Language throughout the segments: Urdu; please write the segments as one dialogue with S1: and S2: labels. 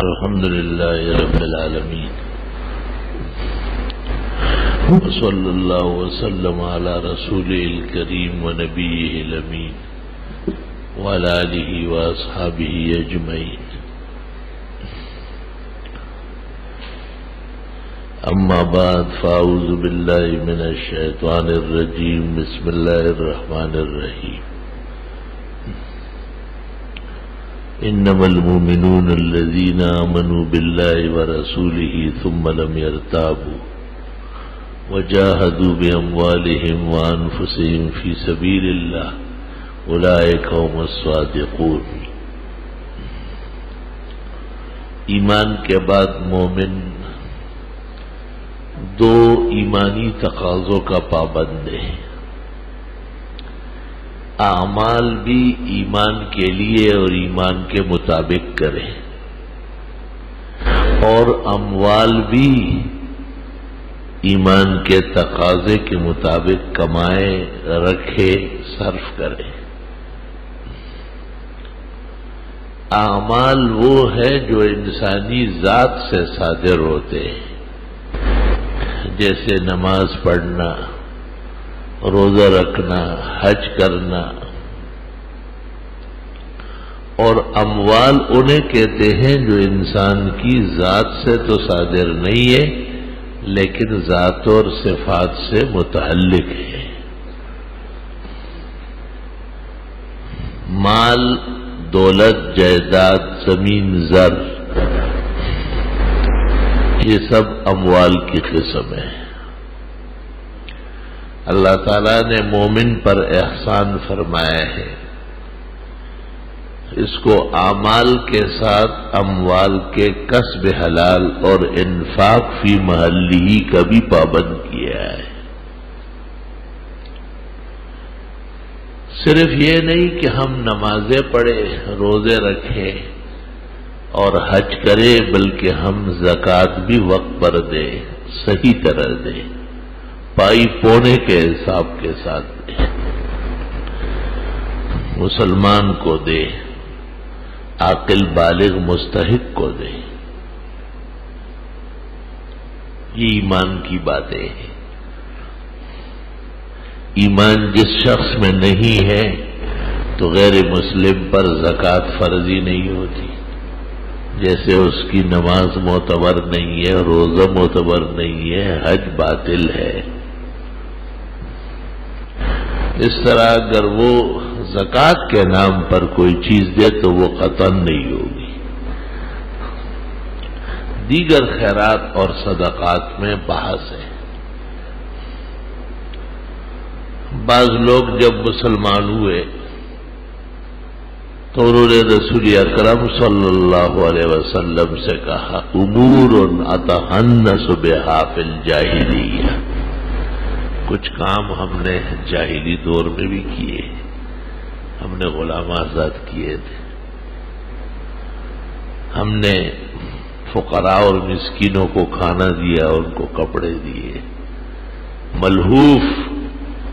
S1: الحمد لله رب العالمين وصلى الله وسلم على رسوله الكريم ونبيه الأمين وعلى آله وأصحابه أجمعين. أما بعد فأعوذ بالله من الشيطان الرجيم. بسم الله الرحمن الرحيم. انما المؤمنون الذين آمنوا بالله ورسوله ثم لم يرتابوا وجاهدوا بأموالهم وأنفسهم في سبيل الله أولئك هم الصادقون. ایمان کے بعد مومن دو ایمانی تقاضوں کا پابند ہے. اعمال بھی ایمان کے لیے اور ایمان کے مطابق کرے اور اموال بھی ایمان کے تقاضے کے مطابق کمائے، رکھے، صرف کرے. اعمال وہ ہے جو انسانی ذات سے صادر ہوتے ہیں، جیسے نماز پڑھنا، روزہ رکھنا، حج کرنا. اور اموال انہیں کہتے ہیں جو انسان کی ذات سے تو صادر نہیں ہے لیکن ذات اور صفات سے متعلق ہے. مال، دولت، جائیداد، زمین، زر، یہ سب اموال کی قسم ہے. اللہ تعالیٰ نے مومن پر احسان فرمایا ہے، اس کو اعمال کے ساتھ اموال کے کسب حلال اور انفاق فی محلہ کا بھی پابند کیا ہے. صرف یہ نہیں کہ ہم نمازیں پڑھیں، روزے رکھیں اور حج کریں، بلکہ ہم زکوٰۃ بھی وقت پر دیں، صحیح طرح دیں، پائی پونے کے حساب کے ساتھ دے، مسلمان کو دے، عاقل بالغ مستحق کو دے. یہ ایمان کی باتیں ہیں. ایمان جس شخص میں نہیں ہے تو غیر مسلم پر زکوٰۃ فرضی نہیں ہوتی، جیسے اس کی نماز معتبر نہیں ہے، روزہ معتبر نہیں ہے، حج باطل ہے. اس طرح اگر وہ زکوٰۃ کے نام پر کوئی چیز دے تو وہ قطعاً نہیں ہوگی. دیگر خیرات اور صدقات میں بحث ہے. بعض لوگ جب مسلمان ہوئے تو انہوں نے رسول اکرم صلی اللہ علیہ وسلم سے کہا، امور اتحنس بہا فی الجاہلیہ. کچھ کام ہم نے جاہلی دور میں بھی کیے، ہم نے غلام آزاد کیے تھے، ہم نے فقراء اور مسکینوں کو کھانا دیا، ان کو کپڑے دیے. ملہوف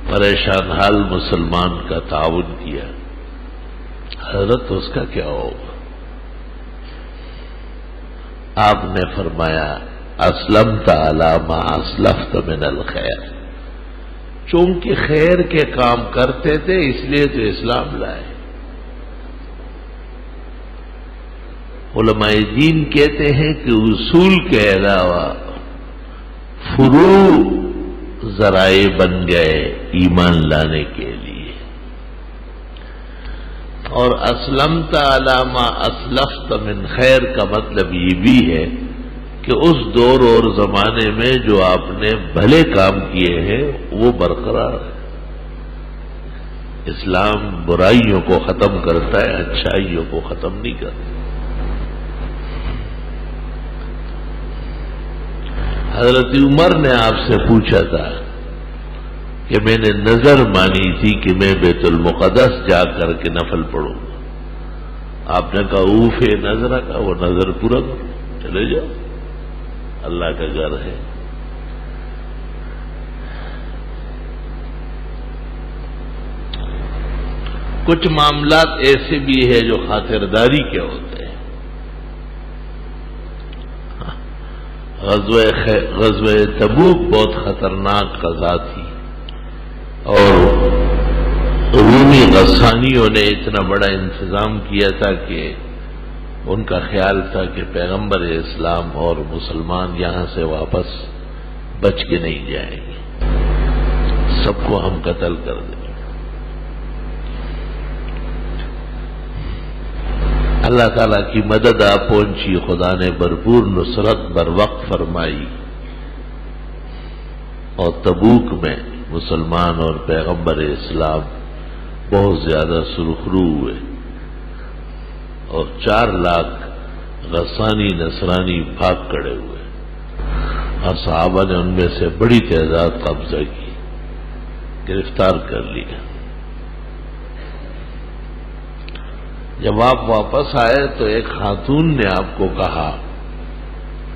S1: پریشان حال مسلمان کا تعاون کیا. حضرت اس کا کیا ہوگا؟ آپ نے فرمایا، اسلمت علی ما اسلفت من الخیر. چونکہ خیر کے کام کرتے تھے اس لیے تو اسلام لائے. علماء دین کہتے ہیں کہ اصول کے علاوہ فروع ذرائع بن گئے ایمان لانے کے لیے. اور اسلمت علی ما اسلفت من خیر کا مطلب یہ بھی ہے کہ اس دور اور زمانے میں جو آپ نے بھلے کام کیے ہیں وہ برقرار ہے. اسلام برائیوں کو ختم کرتا ہے، اچھائیوں کو ختم نہیں کرتا. حضرت عمر نے آپ سے پوچھا تھا کہ میں نے نظر مانی تھی کہ میں بیت المقدس جا کر کے نفل پڑھوں گا. آپ نے کہا اوف نظر کا، وہ نظر پورا کرو، چلے جاؤ، اللہ کا گھر ہے. کچھ معاملات ایسے بھی ہیں جو خاطرداری کے ہوتے ہیں. غزوہ تبوک بہت خطرناک غزا تھی، اور رومی غسانیوں نے اتنا بڑا انتظام کیا تھا کہ ان کا خیال تھا کہ پیغمبر اسلام اور مسلمان یہاں سے واپس بچ کے نہیں جائیں گے، سب کو ہم قتل کر دیں گے۔ اللہ تعالیٰ کی مدد آ پہنچی، خدا نے بھرپور نصرت بر وقت فرمائی، اور تبوک میں مسلمان اور پیغمبر اسلام بہت زیادہ سرخرو ہوئے، اور 4 لاکھ غسانی نصرانی بھاگ کھڑے ہوئے، اور صحابہ نے ان میں سے بڑی تعداد قبضہ کی، گرفتار کر لیا۔ جب آپ واپس آئے تو ایک خاتون نے آپ کو کہا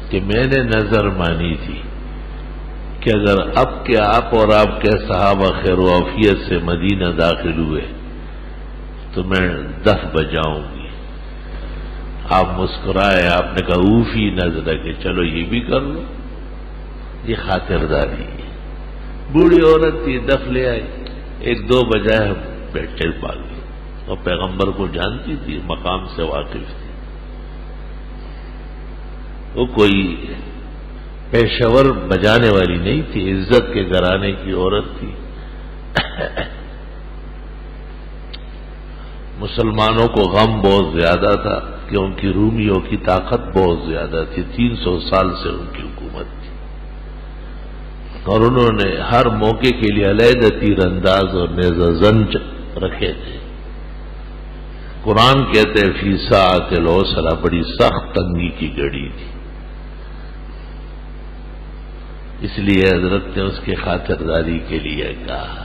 S1: کہ میں نے نظر مانی تھی کہ اگر اب کے آپ اور آپ کے صحابہ خیر و عافیت سے مدینہ داخل ہوئے تو میں 10 بجاؤں گی۔ آپ مسکرائے، آپ نے کہا اوفی نظر کہ چلو یہ بھی کر لو، یہ خاطرداری ہے۔ بوڑھی عورت تھی، 10 لے آئی، 1-2 بجائے بیٹھے بھاگی، اور پیغمبر کو جانتی تھی، مقام سے واقف تھی۔ وہ کوئی پیشور بجانے والی نہیں تھی، عزت کے گھرانے کی عورت تھی۔ مسلمانوں کو غم بہت زیادہ تھا کہ ان کی رومیوں کی طاقت بہت زیادہ تھی، 300 سال سے ان کی حکومت تھی، اور انہوں نے ہر موقع کے لیے علیحدہ تیر انداز اور نیزہ زن رکھے تھے۔ قرآن کہتے ہیں فی ساعۃ العسرہ، بڑی سخت تنگی کی گھڑی تھی، اس لیے حضرت نے اس کی خاطرداری کے لیے کہا۔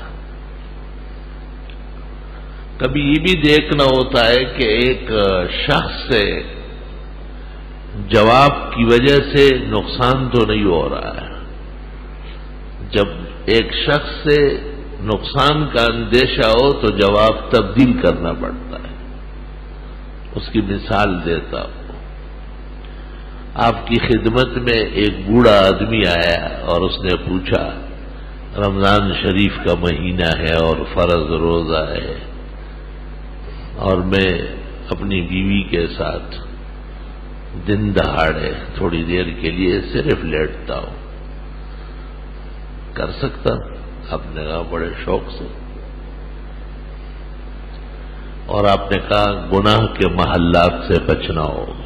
S1: کبھی یہ بھی دیکھنا ہوتا ہے کہ ایک شخص سے جواب کی وجہ سے نقصان تو نہیں ہو رہا ہے۔ جب ایک شخص سے نقصان کا اندیشہ ہو تو جواب تبدیل کرنا پڑتا ہے۔ اس کی مثال دیتا ہوں، آپ کی خدمت میں ایک بوڑھا آدمی آیا اور اس نے پوچھا رمضان شریف کا مہینہ ہے اور فرض روزہ ہے، اور میں اپنی بیوی کے ساتھ دن دہاڑے تھوڑی دیر کے لیے صرف لیٹتا ہوں، کر سکتا ہوں؟ آپ نے کہا بڑے شوق سے، اور آپ نے کہا گناہ کے محلات سے بچنا ہوگا۔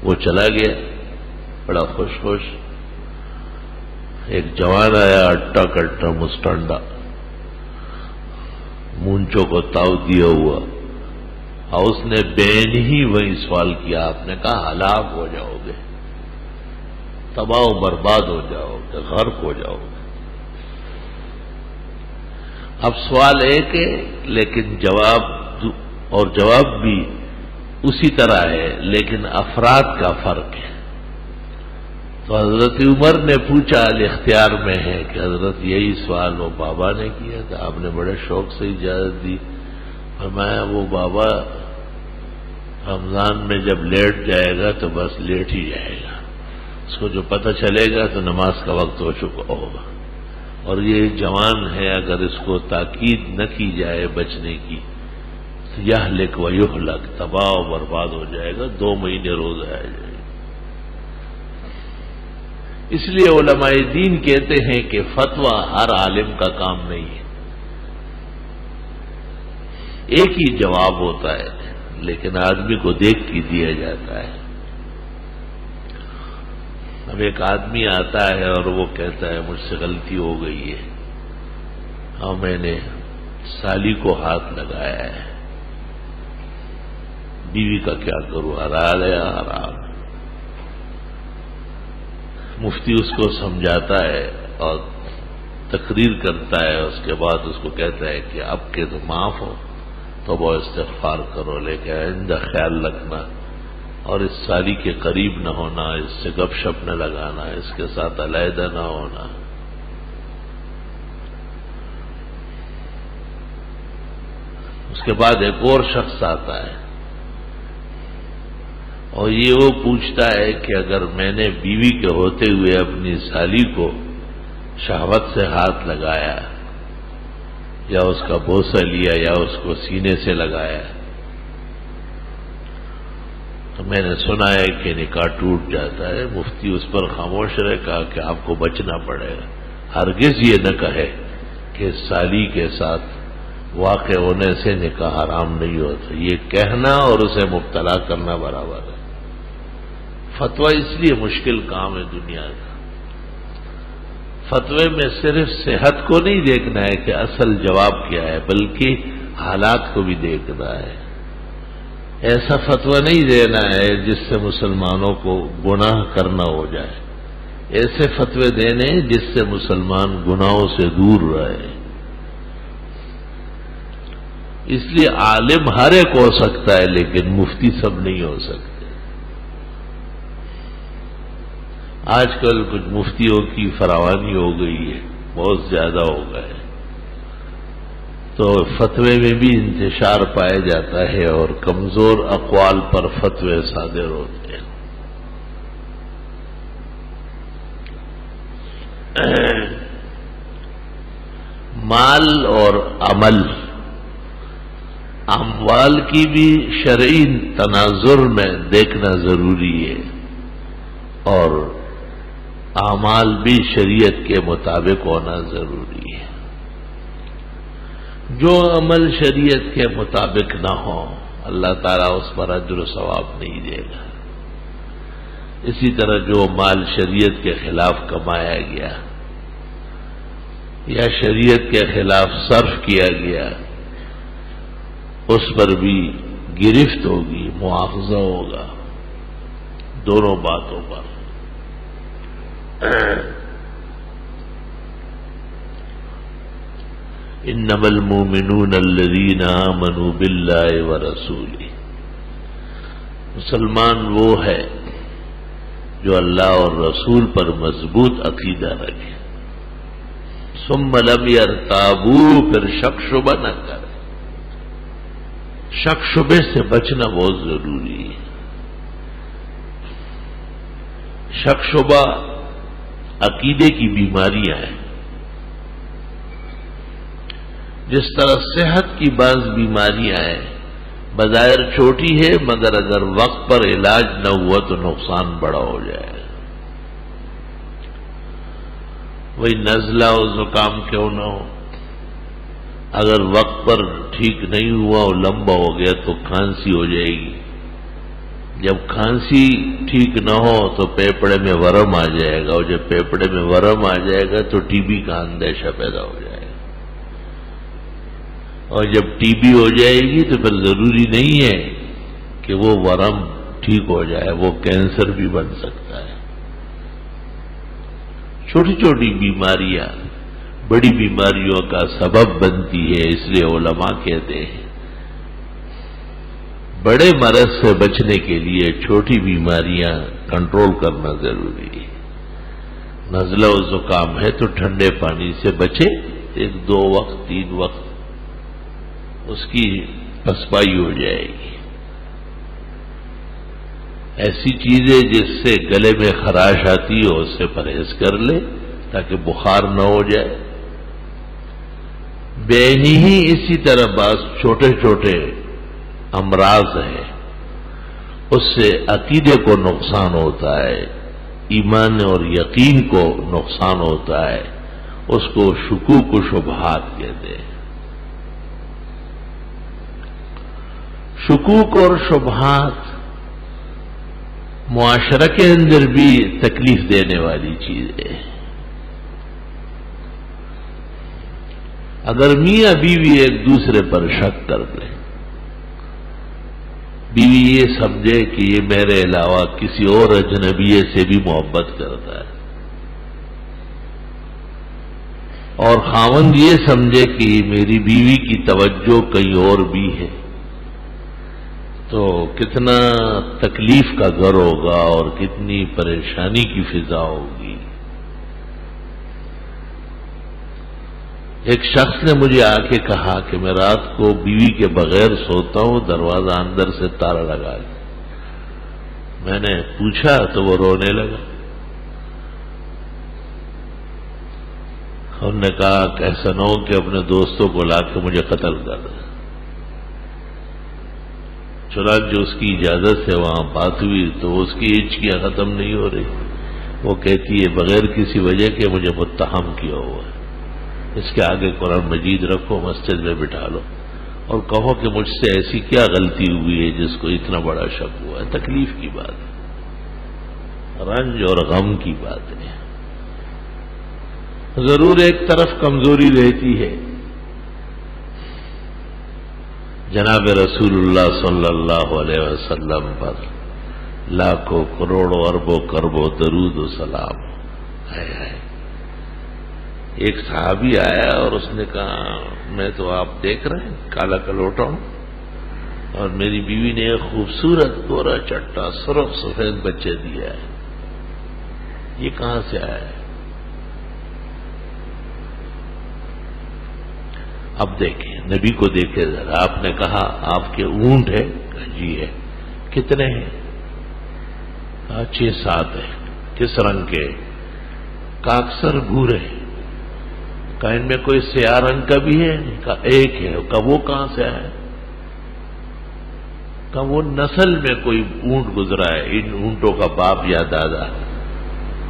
S1: وہ چلا گیا بڑا خوش، ایک جوان آیا اٹا کٹا مسٹنڈا، مونچوں کو تاؤ دیا ہوا، اور اس نے بین ہی وہی سوال کیا۔ آپ نے کہا ہلاک ہو جاؤ گے، تباہ و برباد ہو جاؤ گے، غرق ہو جاؤ گے۔ اب سوال ایک ہے لیکن جواب بھی اسی طرح ہے، لیکن افراد کا فرق ہے۔ تو حضرت عمر نے پوچھا، الاختیار میں ہے کہ حضرت یہی سوال وہ بابا نے کیا تھا، آپ نے بڑے شوق سے اجازت دی۔ فرمایا وہ بابا رمضان میں جب لیٹ جائے گا تو بس لیٹ ہی جائے گا، اس کو جو پتہ چلے گا تو نماز کا وقت ہو چکا ہوگا، اور یہ جوان ہے، اگر اس کو تاکید نہ کی جائے بچنے کی، یہلک و یہلک، تباہ و برباد ہو جائے گا، 2 مہینے روزہ آ جائے گا۔ اس لیے علماء دین کہتے ہیں کہ فتویٰ ہر عالم کا کام نہیں ہے، ایک ہی جواب ہوتا ہے لیکن آدمی کو دیکھ کے دیا جاتا ہے۔ اب ایک آدمی آتا ہے اور وہ کہتا ہے مجھ سے غلطی ہو گئی ہے اور میں نے سالی کو ہاتھ لگایا ہے، بیوی کا کیا کروں، حلال ہے یا حرام؟ مفتی اس کو سمجھاتا ہے اور تقریر کرتا ہے، اس کے بعد اس کو کہتا ہے کہ اب کے تو معاف ہو، توبہ استغفار کرو، لیکن آئندہ خیال رکھنا اور اس سالی کے قریب نہ ہونا، اس سے گپ شپ نہ لگانا، اس کے ساتھ علیحدہ نہ ہونا۔ اس کے بعد ایک اور شخص آتا ہے، اور یہ وہ پوچھتا ہے کہ اگر میں نے بیوی کے ہوتے ہوئے اپنی سالی کو شہوت سے ہاتھ لگایا یا اس کا بوسہ لیا یا اس کو سینے سے لگایا تو میں نے سنا ہے کہ نکاح ٹوٹ جاتا ہے. مفتی اس پر خاموش رہے. کہا کہ آپ کو بچنا پڑے گا. ہرگز یہ نہ کہے کہ سالی کے ساتھ واقع ہونے سے نکاح حرام نہیں ہوتا. یہ کہنا اور اسے مبتلا کرنا برابر ہے. فتویٰ اس لیے مشکل کام ہے دنیا کا. فتوے میں صرف صحت کو نہیں دیکھنا ہے کہ اصل جواب کیا ہے، بلکہ حالات کو بھی دیکھنا ہے. ایسا فتویٰ نہیں دینا ہے جس سے مسلمانوں کو گناہ کرنا ہو جائے. ایسے فتوے دینے جس سے مسلمان گناہوں سے دور رہے. اس لیے عالم ہر ایک ہو سکتا ہے لیکن مفتی سب نہیں ہو سکتے. آج کل کچھ مفتیوں کی فراوانی ہو گئی ہے، بہت زیادہ ہو گئے، تو فتوے میں بھی انتشار پایا جاتا ہے اور کمزور اقوال پر فتوے صادر ہوتے ہیں. مال اور عمل، اموال کی بھی شرعی تناظر میں دیکھنا ضروری ہے اور اعمال بھی شریعت کے مطابق ہونا ضروری ہے. جو عمل شریعت کے مطابق نہ ہو اللہ تعالیٰ اس پر اجر و ثواب نہیں دے گا. اسی طرح جو مال شریعت کے خلاف کمایا گیا یا شریعت کے خلاف صرف کیا گیا اس پر بھی گرفت ہوگی، مواخذہ ہوگا. دونوں باتوں پر. انما المؤمنون الذین آمنوا باللہ ورسولہ، مسلمان وہ ہے جو اللہ اور رسول پر مضبوط عقیدہ رکھے. ثم لم یرتابوا، پھر شک شبہ نہ کرے. شک شبے سے بچنا بہت ضروری ہے. شک شبہ عقیدے کی بیماریاں ہیں. جس طرح صحت کی بعض بیماریاں ہیں بظاہر چھوٹی ہے مگر اگر وقت پر علاج نہ ہوا تو نقصان بڑا ہو جائے. وہی نزلہ و زکام کیوں نہ ہو، اگر وقت پر ٹھیک نہیں ہوا اور لمبا ہو گیا تو کھانسی ہو جائے گی. جب کھانسی ٹھیک نہ ہو تو پیپڑے میں ورم آ جائے گا، اور جب پیپڑے میں ورم آ جائے گا تو ٹی بی کا اندیشہ پیدا ہو جائے گا. اور جب ٹی بی ہو جائے گی تو پھر ضروری نہیں ہے کہ وہ ورم ٹھیک ہو جائے، وہ کینسر بھی بن سکتا ہے. چھوٹی چھوٹی بیماریاں بڑی بیماریوں کا سبب بنتی ہے. اس لیے علماء کہتے ہیں بڑے مرض سے بچنے کے لیے چھوٹی بیماریاں کنٹرول کرنا ضروری ہے. نزلہ و زکام ہے تو ٹھنڈے پانی سے بچے، 1-2 وقت 3 وقت اس کی پسپائی ہو جائے گی. ایسی چیزیں جس سے گلے میں خراش آتی ہو اس سے پرہیز کر لے تاکہ بخار نہ ہو جائے. بینی ہی اسی طرح بعض چھوٹے چھوٹے امراض ہیں، اس سے عقیدے کو نقصان ہوتا ہے، ایمان اور یقین کو نقصان ہوتا ہے. اس کو شکوک و شبہات کہتے ہیں. شکوک اور شبہات معاشرہ کے اندر بھی تکلیف دینے والی چیز ہے. اگر میاں بیوی ایک دوسرے پر شک کر لیں، بیوی یہ سمجھے کہ یہ میرے علاوہ کسی اور اجنبی سے بھی محبت کرتا ہے، اور خاوند یہ سمجھے کہ میری بیوی کی توجہ کہیں اور بھی ہے، تو کتنا تکلیف کا گھر ہوگا اور کتنی پریشانی کی فضا ہوگی. ایک شخص نے مجھے آ کے کہا کہ میں رات کو بیوی کے بغیر سوتا ہوں، دروازہ اندر سے تالا لگا کے. میں نے پوچھا تو وہ رونے لگا. انہوں نے کہا کہ ایسا نہ ہو کہ اپنے دوستوں کو لا کے مجھے قتل کر دیں. چنانچہ اس کی اجازت سے وہاں بات ہوئی تو اس کی ہچکیاں ختم نہیں ہو رہی. وہ کہتی ہے بغیر کسی وجہ کے مجھے متہم کیا ہوا ہے. اس کے آگے قرآن مجید رکھو, مسجد میں بٹھا لو اور کہو کہ مجھ سے ایسی کیا غلطی ہوئی ہے جس کو اتنا بڑا شک ہوا ہے. تکلیف کی بات ہے, رنج اور غم کی بات ہے. ضرور ایک طرف کمزوری رہتی ہے. جناب رسول اللہ صلی اللہ علیہ وسلم پر لاکھوں کروڑوں اربوں کربوں درود و سلام. ایک صحابی آیا اور اس نے کہا میں تو آپ دیکھ رہے ہیں کالا کلوٹا ہوں اور میری بیوی نے ایک خوبصورت گورا چٹا سرخ سفید بچے دیا ہے, یہ کہاں سے آیا ہے؟ اب دیکھیں, نبی کو دیکھے ذرا. آپ نے کہا آپ کے اونٹ ہے؟ جی ہے. کتنے ہیں؟ 6-7 ہے. کس رنگ کے؟ کا اکثر بھورے. کا ان میں کوئی سیاہ رنگ کا بھی ہے؟ کا ایک ہے. کا وہ کہاں سے آیا؟ کا وہ نسل میں کوئی اونٹ گزرا ہے, ان اونٹوں کا باپ یا دادا,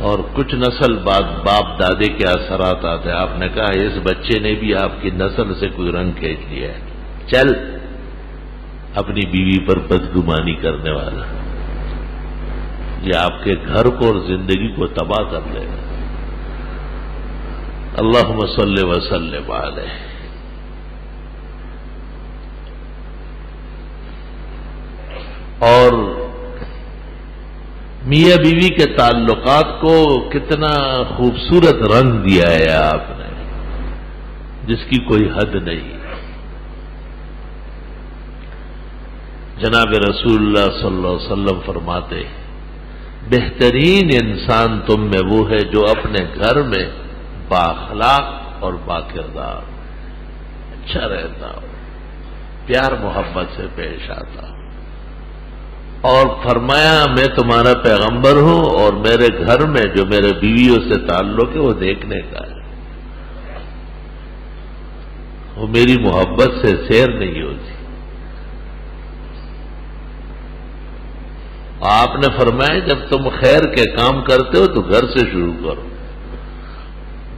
S1: اور کچھ نسل بعد باپ دادے کے اثرات آتے ہیں. آپ نے کہا اس بچے نے بھی آپ کی نسل سے کوئی رنگ کھینچ لیا ہے. چل, اپنی بیوی پر بدگمانی کرنے والا, یہ آپ کے گھر کو اور زندگی کو تباہ کر دے گا. اللہم صلی وسلم علیہ. اور میاں بیوی کے تعلقات کو کتنا خوبصورت رنگ دیا ہے آپ نے, جس کی کوئی حد نہیں. جناب رسول اللہ صلی اللہ علیہ وسلم فرماتے بہترین انسان تم میں وہ ہے جو اپنے گھر میں بااخلاق اور باکردار, اچھا رہتا ہو, پیار محبت سے پیش آتا ہو. اور فرمایا میں تمہارا پیغمبر ہوں اور میرے گھر میں جو میرے بیویوں سے تعلق ہے وہ دیکھنے کا ہے, وہ میری محبت سے سیر نہیں ہوتی. آپ نے فرمایا جب تم خیر کے کام کرتے ہو تو گھر سے شروع کرو.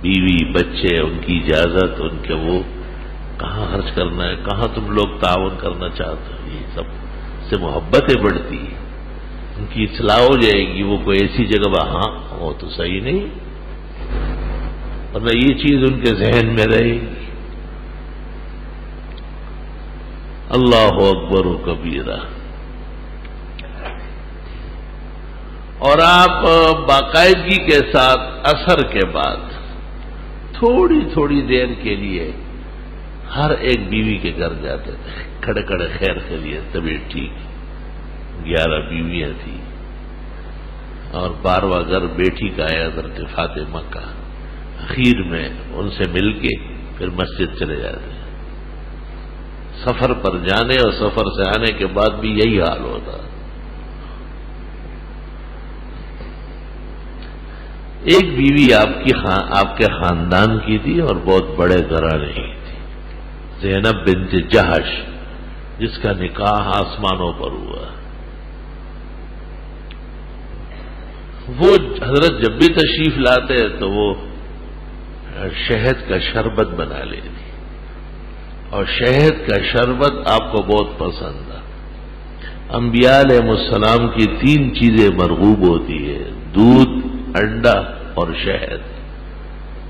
S1: بیوی بچے, ان کی اجازت, ان کے وہ کہاں خرچ کرنا ہے, کہاں تم لوگ تعاون کرنا چاہتے ہو, یہ سب سے محبتیں بڑھتی ہیں. ان کی اصلاح ہو جائے گی. وہ کوئی ایسی جگہ وہاں وہ تو صحیح نہیں, ورنہ یہ چیز ان کے ذہن میں رہے گی. اللہ اکبر و کبیرہ. اور آپ باقاعدگی کے ساتھ عصر کے بعد تھوڑی تھوڑی دیر کے لیے ہر ایک بیوی کے گھر جاتے تھے, کھڑے کھڑے خیر کے لیے. طبیعت ٹھیک, 11 بیویاں تھیں اور 12واں گھر بیٹی کا ہے حضرت فاطمہ کا. اخیر میں ان سے مل کے پھر مسجد چلے جاتے. سفر پر جانے اور سفر سے آنے کے بعد بھی یہی حال ہوتا. ایک بیوی آپ کے خاندان کی تھی اور بہت بڑے گھرانے کی تھی, زینب بنت جہش, جس کا نکاح آسمانوں پر ہوا. وہ حضرت جب بھی تشریف لاتے تو وہ شہد کا شربت بنا لیتی, اور شہد کا شربت آپ کو بہت پسند تھا. انبیاء علیہ السلام کی 3 چیزیں مرغوب ہوتی ہے, دودھ, انڈا اور شہد,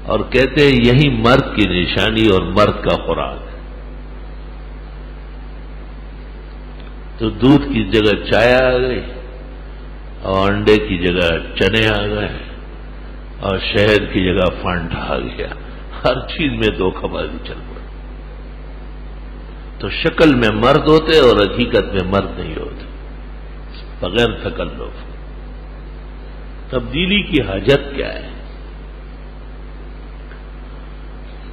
S1: اور کہتے ہیں یہی مرد کی نشانی اور مرد کا خوراک. تو دودھ کی جگہ چائے آ گئی, اور انڈے کی جگہ چنے آ گئے, اور شہد کی جگہ فانٹ آ گیا. ہر چیز میں دھوکہ بازی چل پڑی. تو شکل میں مرد ہوتے اور حقیقت میں مرد نہیں ہوتے, بغیر تکلف. تبدیلی کی حاجت کیا ہے؟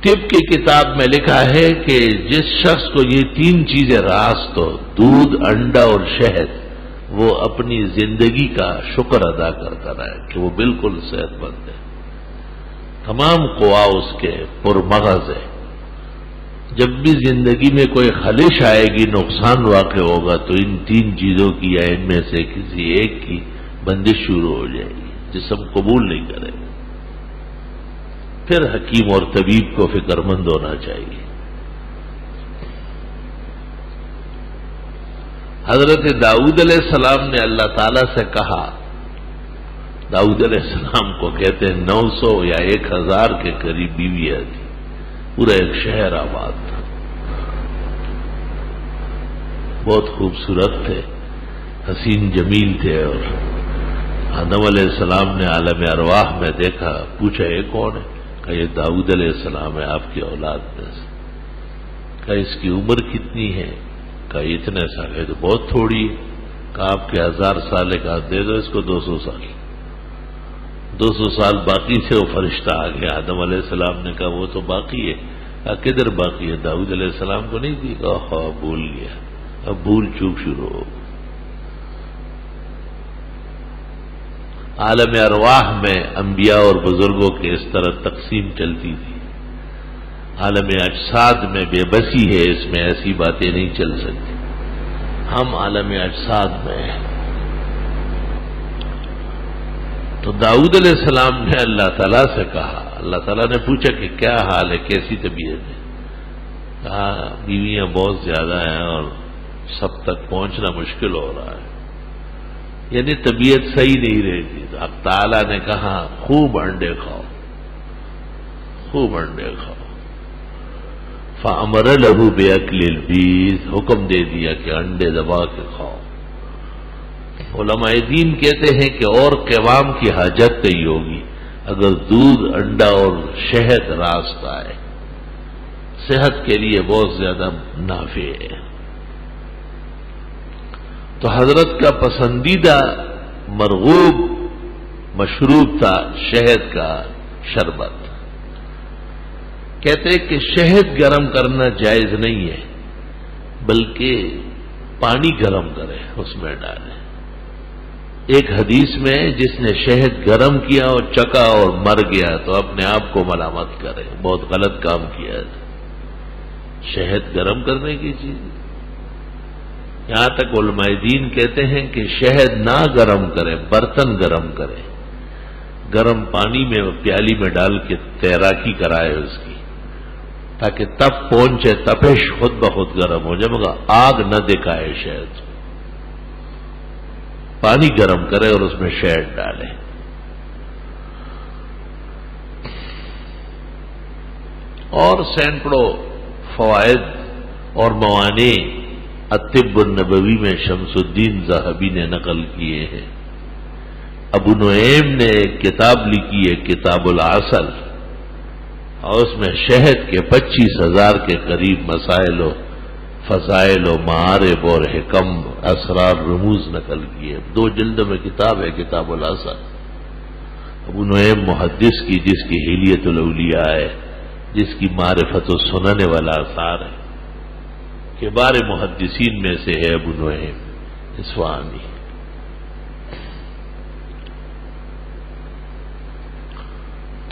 S1: طب کی کتاب میں لکھا ہے کہ جس شخص کو یہ 3 چیزیں راست ہو, دودھ, انڈا اور شہد, وہ اپنی زندگی کا شکر ادا کرتا رہے کہ وہ بالکل صحت مند ہے، تمام قوا اس کے پرمغز ہے. جب بھی زندگی میں کوئی خلش آئے گی، نقصان واقع ہوگا، تو ان 3 چیزوں کی یا ان میں سے کسی ایک کی بندش شروع ہو جائے گی، جسم قبول نہیں کرے گا. پھر حکیم اور طبیب کو فکر مند ہونا چاہیے. حضرت داؤد علیہ السلام نے اللہ تعالی سے کہا، داؤد علیہ السلام کو کہتے ہیں 900 یا 1000 کے قریب بیویاں تھی، پورا ایک شہر آباد تھا، بہت خوبصورت تھے، حسین جمیل تھے. اور آدم علیہ السلام نے عالم ارواح میں دیکھا، پوچھا یہ کون ہے؟ کہا یہ داؤد علیہ السلام ہے، آپ کی اولاد میں سے. کہا اس کی عمر کتنی ہے؟ کہا اتنے سال ہے. تو بہت تھوڑی ہے. کہا آپ کے 1000 سال ہے. کہا دے دو اس کو 200 سال. 200 سال باقی سے وہ فرشتہ آ گیا. آدم علیہ السلام نے کہا وہ تو باقی ہے. کہا کدھر باقی ہے؟ داؤد علیہ السلام کو نہیں دی. کہا بھول گیا. اب بھول چوک شروع ہو. عالم ارواح میں انبیاء اور بزرگوں کے اس طرح تقسیم چلتی تھی. عالم اجساد میں بے بسی ہے، اس میں ایسی باتیں نہیں چل سکتی. ہم عالم اجساد میں ہیں. تو داؤد علیہ السلام نے اللہ تعالیٰ سے کہا، اللہ تعالیٰ نے پوچھا کہ کیا حال ہے، کیسی طبیعت ہے؟ کہا بیویاں بہت زیادہ ہیں اور سب تک پہنچنا مشکل ہو رہا ہے، یعنی طبیعت صحیح نہیں رہتی. تو اب تعالیٰ نے کہا خوب انڈے کھاؤ، خوب انڈے کھاؤ. فَأَمَرَ لَهُ بِأَكْلِ الْبِيضِ، حکم دے دیا کہ انڈے دبا کے کھاؤ. علماء دین کہتے ہیں کہ اور قوام کی حاجت نہیں ہوگی اگر دودھ، انڈا اور شہد راستہ ہے، صحت کے لیے بہت زیادہ نافع ہے. تو حضرت کا پسندیدہ مرغوب مشروب تھا شہد کا شربت. کہتے ہیں کہ شہد گرم کرنا جائز نہیں ہے، بلکہ پانی گرم کرے، اس میں ڈالے. ایک حدیث میں جس نے شہد گرم کیا اور چکا اور مر گیا تو اپنے آپ کو ملامت کرے، بہت غلط کام کیا ہے. شہد گرم کرنے کی چیز. یہاں تک علماء دین کہتے ہیں کہ شہد نہ گرم کرے، برتن گرم کرے، گرم پانی میں پیالی میں ڈال کے تیراکی کرائے اس کی، تاکہ تپ پہنچے، تپش خود بخود گرم ہو جائے، مگر آگ نہ دکھائے. شہد پانی گرم کرے اور اس میں شہد ڈالے. اور سینکڑوں فوائد اور موانع الطب النبوی میں شمس الدین ذہبی نے نقل کیے ہیں. ابو نعیم نے ایک کتاب لکھی ہے کتاب العسل، اور اس میں شہد کے 25,000 کے قریب مسائل و فضائل و معارف اور حکم، اسرار، رموز نقل کیے. 2 جلد میں کتاب ہے کتاب العسل. ابو نعیم محدث کی، جس کی حلیت الاولیاء ہے، جس کی معرفت و سنن والا آثار ہے، کبار محدثین میں سے ہے ابو نعیم اصفہانی.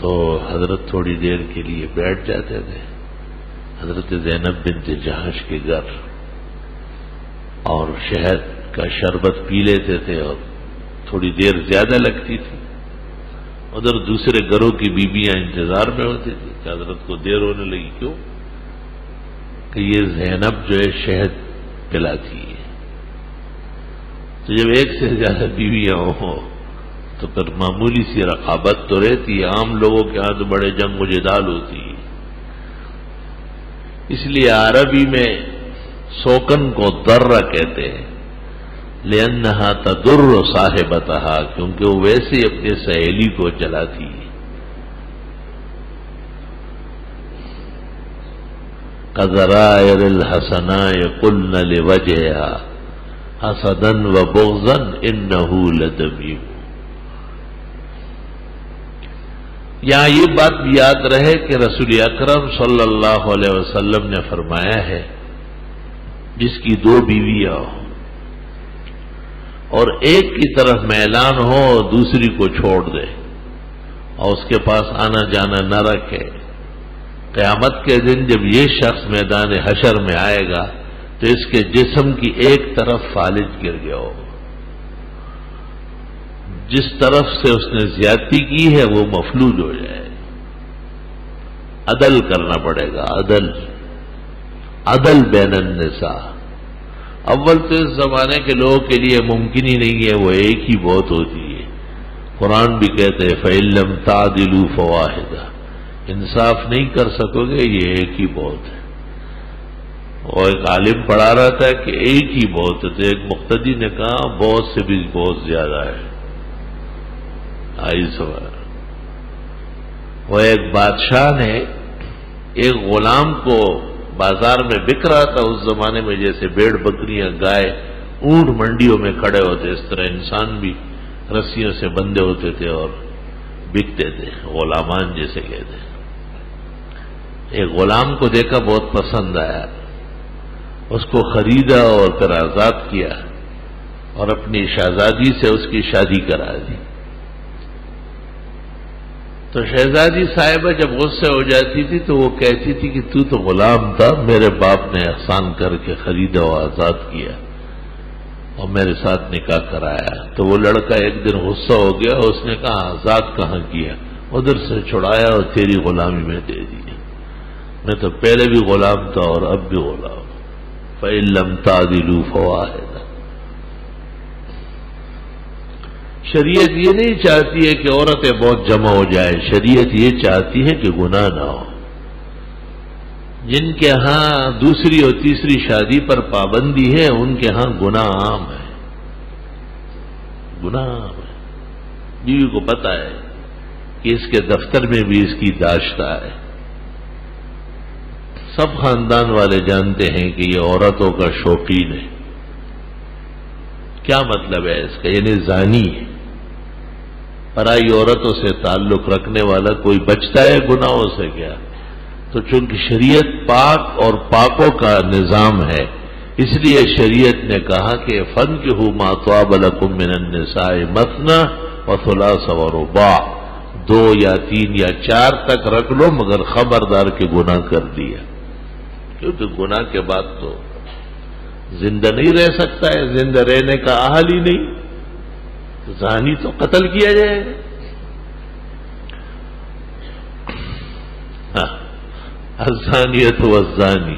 S1: تو حضرت تھوڑی دیر کے لیے بیٹھ جاتے تھے حضرت زینب بنت جہش کے گھر، اور شہد کا شربت پی لیتے تھے، اور تھوڑی دیر زیادہ لگتی تھی. ادھر دوسرے گھروں کی بیویاں انتظار میں ہوتی تھی کہ حضرت کو دیر ہونے لگی. کیوں؟ کہ یہ زینب جو ہے شہد پلاتی ہے. تو جب ایک سے زیادہ بیویاں ہوں تو پھر معمولی سی رقابت تو رہتی ہے. عام لوگوں کے ہاں تو بڑے جنگ و جدال ہوتی ہے. اس لیے عربی میں سوکن کو درہ کہتے ہیں، لِأَنَّهَا تَدُرُّ صَاحِبَتَهَا، کیونکہ وہ ویسے اپنے سہیلی کو جلاتی ہے. قَذَرَائِرِ الْحَسَنَاءِ قُلْنَ لِوَجْهِهَا حَسَدًا وَبُغْضًا إِنَّهُ لَدَمِيمٌ. یہاں یہ بات بھی یاد رہے کہ رسول اکرم صلی اللہ علیہ وسلم نے فرمایا ہے جس کی 2 بیویاں ہوں اور ایک کی طرف میلان ہو اور دوسری کو چھوڑ دے اور اس کے پاس آنا جانا نہ رکھے، قیامت کے دن جب یہ شخص میدان حشر میں آئے گا تو اس کے جسم کی ایک طرف فالج گر گیا ہو، جس طرف سے اس نے زیادتی کی ہے وہ مفلوج ہو جائے، عدل کرنا پڑے گا، عدل بین النساء۔ اول تو اس زمانے کے لوگوں کے لیے ممکن ہی نہیں ہے، وہ ایک ہی بہت ہوتی ہے۔ قرآن بھی کہتے ہیں فَإِن لَّمْ تَعْدِلُوا فَوَاحِدَةً، انصاف نہیں کر سکو گے یہ ایک ہی بہت ہے۔ اور ایک عالم پڑھا رہا تھا کہ ایک ہی بہت ہے، تو ایک مقتدی نے کہا بہت سے بھی بہت زیادہ ہے۔ آئی سوال، وہ ایک بادشاہ نے ایک غلام کو بازار میں بک رہا تھا، اس زمانے میں جیسے بھیڑ بکریاں گائے اونٹ منڈیوں میں کھڑے ہوتے، اس طرح انسان بھی رسیوں سے بندھے ہوتے تھے اور بکتے تھے، غلامان جیسے کہتے ہیں۔ ایک غلام کو دیکھا بہت پسند آیا، اس کو خریدا اور پھر آزاد کیا اور اپنی شہزادی سے اس کی شادی کرا دی۔ تو شہزادی صاحبہ جب غصے ہو جاتی تھی تو وہ کہتی تھی کہ تو غلام تھا، میرے باپ نے احسان کر کے خریدا اور آزاد کیا اور میرے ساتھ نکاح کرایا۔ تو وہ لڑکا ایک دن غصہ ہو گیا، اس نے کہا آزاد کہاں کیا، ادھر سے چھڑایا اور تیری غلامی میں دے دیا، میں تو پہلے بھی غلام تھا اور اب بھی غلام۔ فَإِن لَّمْ تَعْدِلُوا فَوَاحِدَةً۔ شریعت یہ نہیں چاہتی ہے کہ عورتیں بہت جمع ہو جائیں، شریعت یہ چاہتی ہے کہ گناہ نہ ہو۔ جن کے ہاں دوسری اور تیسری شادی پر پابندی ہے ان کے ہاں گناہ عام ہے، گناہ عام ہے۔ بیوی کو پتا ہے کہ اس کے دفتر میں بھی اس کی داشتہ ہے، سب خاندان والے جانتے ہیں کہ یہ عورتوں کا شوقین ہے۔ کیا مطلب ہے اس کا؟ یعنی زانی ہے، پرائی عورتوں سے تعلق رکھنے والا کوئی بچتا ہے گناہوں سے کیا؟ تو چونکہ شریعت پاک اور پاکوں کا نظام ہے، اس لیے شریعت نے کہا کہ فَانكِحُوا مَا طَابَ لَكُم مِّنَ النِّسَاءِ مَثْنَىٰ وَثُلَاثَ وَرُبَاع، 2 یا 3 یا 4 تک رکھ لو، مگر خبردار کے گناہ کر دیا، کیونکہ گناہ کے بعد تو زندہ نہیں رہ سکتا ہے، زندہ رہنے کا اہل ہی نہیں، زانی تو قتل کیا جائے گا۔ الزانیۃ والزانی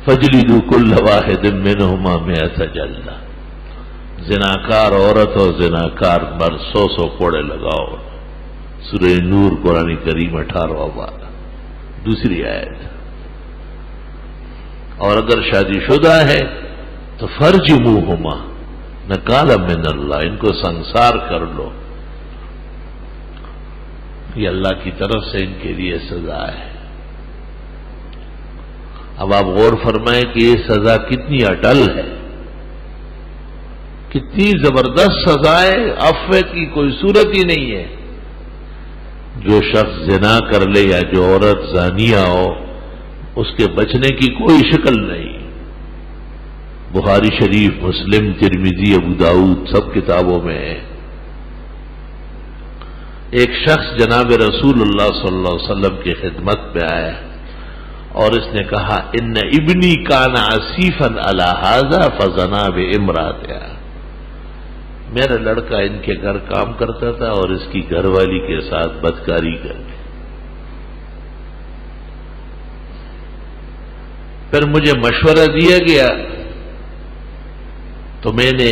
S1: فاجلدوا کل واحد منہما 100 جلدہ، زناکار عورت اور زناکار مرد 100 کوڑے لگاؤ۔ سورہ نور قرآن کریم 18واں پارہ، دوسری آیت۔ اور اگر شادی شدہ ہے تو فرجموہما، نکالا من اللہ، ان کو سنسار کر لو، یہ اللہ کی طرف سے ان کے لیے سزا ہے۔ اب آپ غور فرمائیں کہ یہ سزا کتنی اٹل ہے، کتنی زبردست سزا ہے، عفو کی کوئی صورت ہی نہیں ہے۔ جو شخص زنا کر لے یا جو عورت زانیہ ہو، اس کے بچنے کی کوئی شکل نہیں۔ بخاری شریف، مسلم، ترمذی، ابو داؤد سب کتابوں میں ہے۔ ایک شخص جناب رسول اللہ صلی اللہ علیہ وسلم کی خدمت میں آیا اور اس نے کہا ان ابنی کان عسیفا علی ھذا فزنا بامرأتہ، میرا لڑکا ان کے گھر کام کرتا تھا اور اس کی گھر والی کے ساتھ بدکاری کر لی، پھر مجھے مشورہ دیا گیا تو میں نے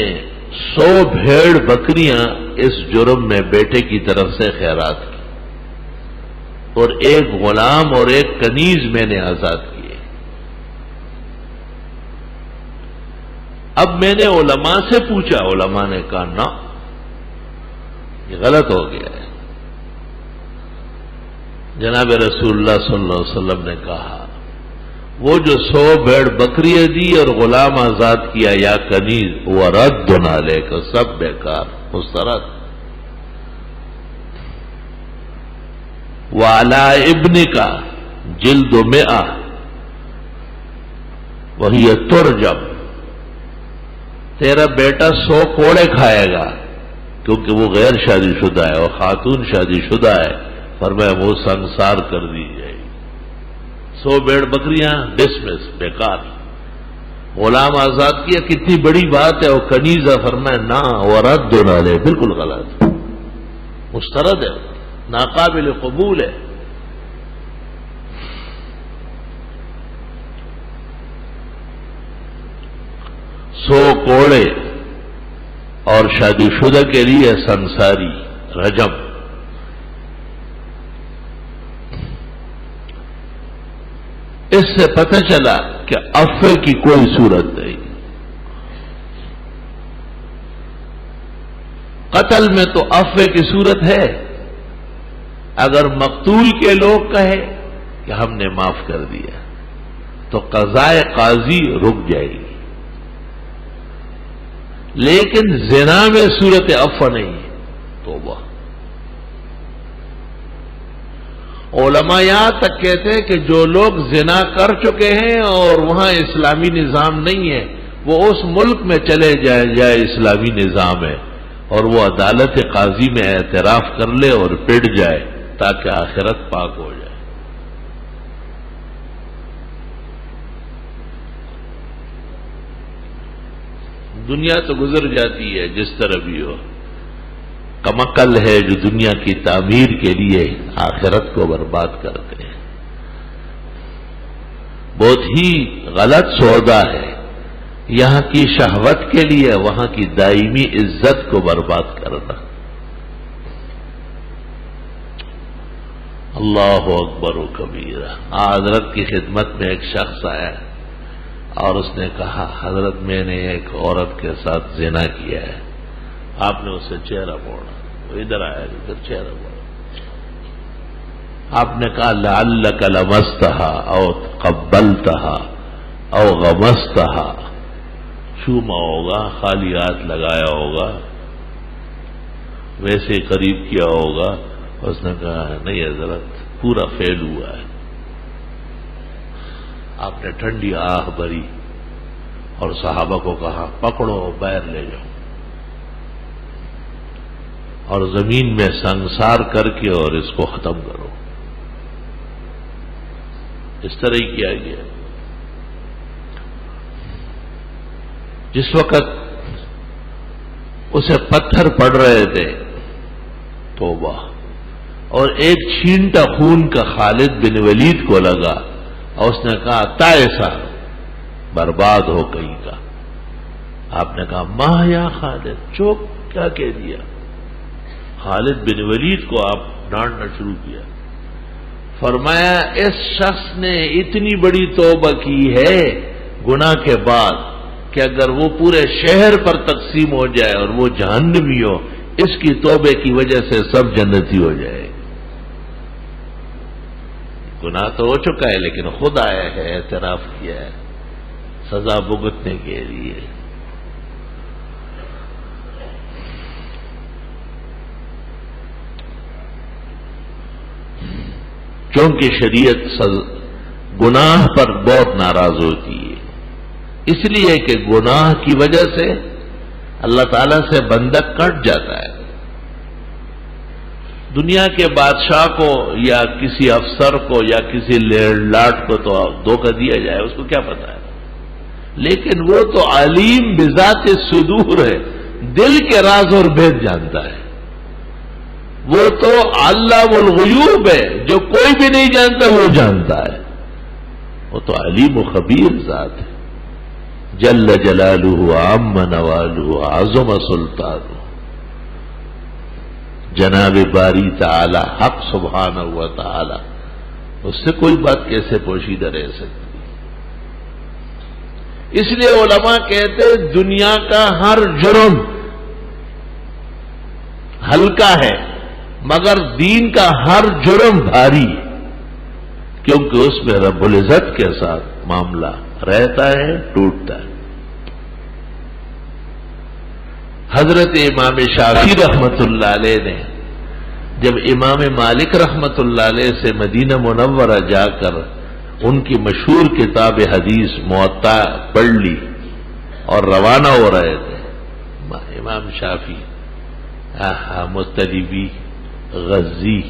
S1: 100 بھیڑ بکریاں اس جرم میں بیٹے کی طرف سے خیرات کی اور ایک غلام اور ایک کنیز میں نے آزاد کیے۔ اب میں نے علماء سے پوچھا، علماء نے کہا نہ، یہ غلط ہو گیا ہے۔ جناب رسول اللہ صلی اللہ علیہ وسلم نے کہا وہ جو 100 بھیڑ بکریاں دی اور غلام آزاد کیا یا کنیز، وہ رد علیک، سب بیکار، مسترد۔ وعلی ابنک جلد 100 وہی ترجم، تیرا بیٹا 100 کوڑے کھائے گا کیونکہ وہ غیر شادی شدہ ہے اور خاتون شادی شدہ ہے، فرمایا وہ سنسار کر دی جائے گی۔ 100 بھیڑ بکریاں ڈسمس، بیکار۔ غلام آزاد کیا کتنی بڑی بات ہے، اور کنیزہ فرمایا نہ وہ رد علیہ، بالکل غلط، مسترد ہے، ناقابل قبول ہے۔ سو کوڑے اور شادی شدہ کے لیے سنساری رجم۔ اس سے پتہ چلا کہ عفو کی کوئی صورت نہیں۔ قتل میں تو عفو کی صورت ہے، اگر مقتول کے لوگ کہے کہ ہم نے معاف کر دیا تو قضائے قاضی رک جائے گی، لیکن زنا میں صورت عفو نہیں ہے۔ توبہ۔ علماء یہاں تک کہتے ہیں کہ جو لوگ زنا کر چکے ہیں اور وہاں اسلامی نظام نہیں ہے، وہ اس ملک میں چلے جائے اسلامی نظام ہے، اور وہ عدالت قاضی میں اعتراف کر لے اور پٹ جائے تاکہ آخرت پاک ہو جائے۔ دنیا تو گزر جاتی ہے جس طرح بھی ہو، کمکل ہے جو دنیا کی تعمیر کے لیے آخرت کو برباد کرتے ہیں۔ بہت ہی غلط سودا ہے یہاں کی شہوت کے لیے وہاں کی دائمی عزت کو برباد کرنا۔ اللہ اکبر و کبیرہ۔ حضرت کی خدمت میں ایک شخص آیا اور اس نے کہا حضرت میں نے ایک عورت کے ساتھ زنا کیا ہے۔ آپ نے اسے چہرہ موڑا، وہ ادھر آیا ادھر چہرہ موڑا۔ آپ نے کہا لعلک لمستھا او قبلتھا او غمستھا، چھوما ہوگا، خالی ہاتھ لگایا ہوگا، ویسے قریب کیا ہوگا۔ اس نے کہا نہیں حضرت پورا فیل ہوا ہے۔ آپ نے ٹھنڈی آہ بھری اور صحابہ کو کہا پکڑو باہر لے جاؤ اور زمین میں سنسار کر کے اور اس کو ختم کرو۔ اس طرح ہی کیا گیا۔ جس وقت اسے پتھر پڑ رہے تھے توبہ، اور ایک چھینٹا خون کا خالد بن ولید کو لگا اور اس نے کہا تائسا، برباد ہو کہیں کا۔ آپ نے کہا ماں یا خالد، چوپ، کیا کہہ دیا؟ خالد بن ولید کو آپ ڈانٹنا شروع کیا۔ فرمایا اس شخص نے اتنی بڑی توبہ کی ہے گناہ کے بعد کہ اگر وہ پورے شہر پر تقسیم ہو جائے اور وہ جہنمی ہو، اس کی توبے کی وجہ سے سب جنتی ہو جائے۔ گناہ تو ہو چکا ہے لیکن خود آیا ہے، اعتراف کیا ہے، سزا بھگتنے کے لیے۔ کیونکہ شریعت گناہ پر بہت ناراض ہوتی ہے، اس لیے کہ گناہ کی وجہ سے اللہ تعالیٰ سے بندہ کٹ جاتا ہے۔ دنیا کے بادشاہ کو یا کسی افسر کو یا کسی لاٹ کو تو دھوکہ دیا جائے، اس کو کیا پتا ہے، لیکن وہ تو علیم بذات الصدور ہے، دل کے راز اور بھید جانتا ہے۔ وہ تو علام الغیوب ہے، جو کوئی بھی نہیں جانتا وہ جانتا ہے۔ وہ تو علیم و خبیر ذات ہے، جل جلالہ عم نوالہ عظم سلطانہ، جناب باری تعالی حق سبحانہ و تعالی، اس سے کوئی بات کیسے پوشیدہ رہ سکتی؟ اس لیے علماء کہتے ہیں دنیا کا ہر جرم ہلکا ہے مگر دین کا ہر جرم بھاری ہے، کیونکہ اس میں رب العزت کے ساتھ معاملہ رہتا ہے، ٹوٹتا ہے۔ حضرت امام شافعی رحمت اللہ علیہ نے جب امام مالک رحمت اللہ علیہ سے مدینہ منورہ جا کر ان کی مشہور کتاب حدیث موطا پڑھ لی اور روانہ ہو رہے تھے. امام شافعی مطلبی غزی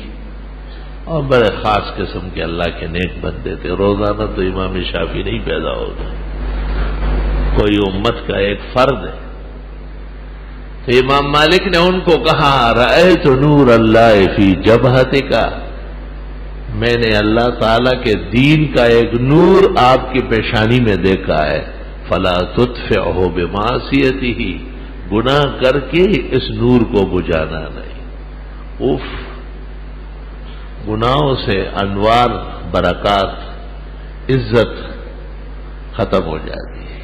S1: اور بڑے خاص قسم کے اللہ کے نیک بندے تھے. روزانہ تو امام شافعی نہیں پیدا ہوتا، کوئی امت کا ایک فرد ہے. تو امام مالک نے ان کو کہا رأیت نور اللہ فی جبہتک، میں نے اللہ تعالی کے دین کا ایک نور آپ کی پیشانی میں دیکھا ہے. فلا تطفئہ بمعصیتہ، گناہ کر کے اس نور کو بجھانا نہیں. اف، گناہوں سے انوار، برکات، عزت ختم ہو جاتی ہے.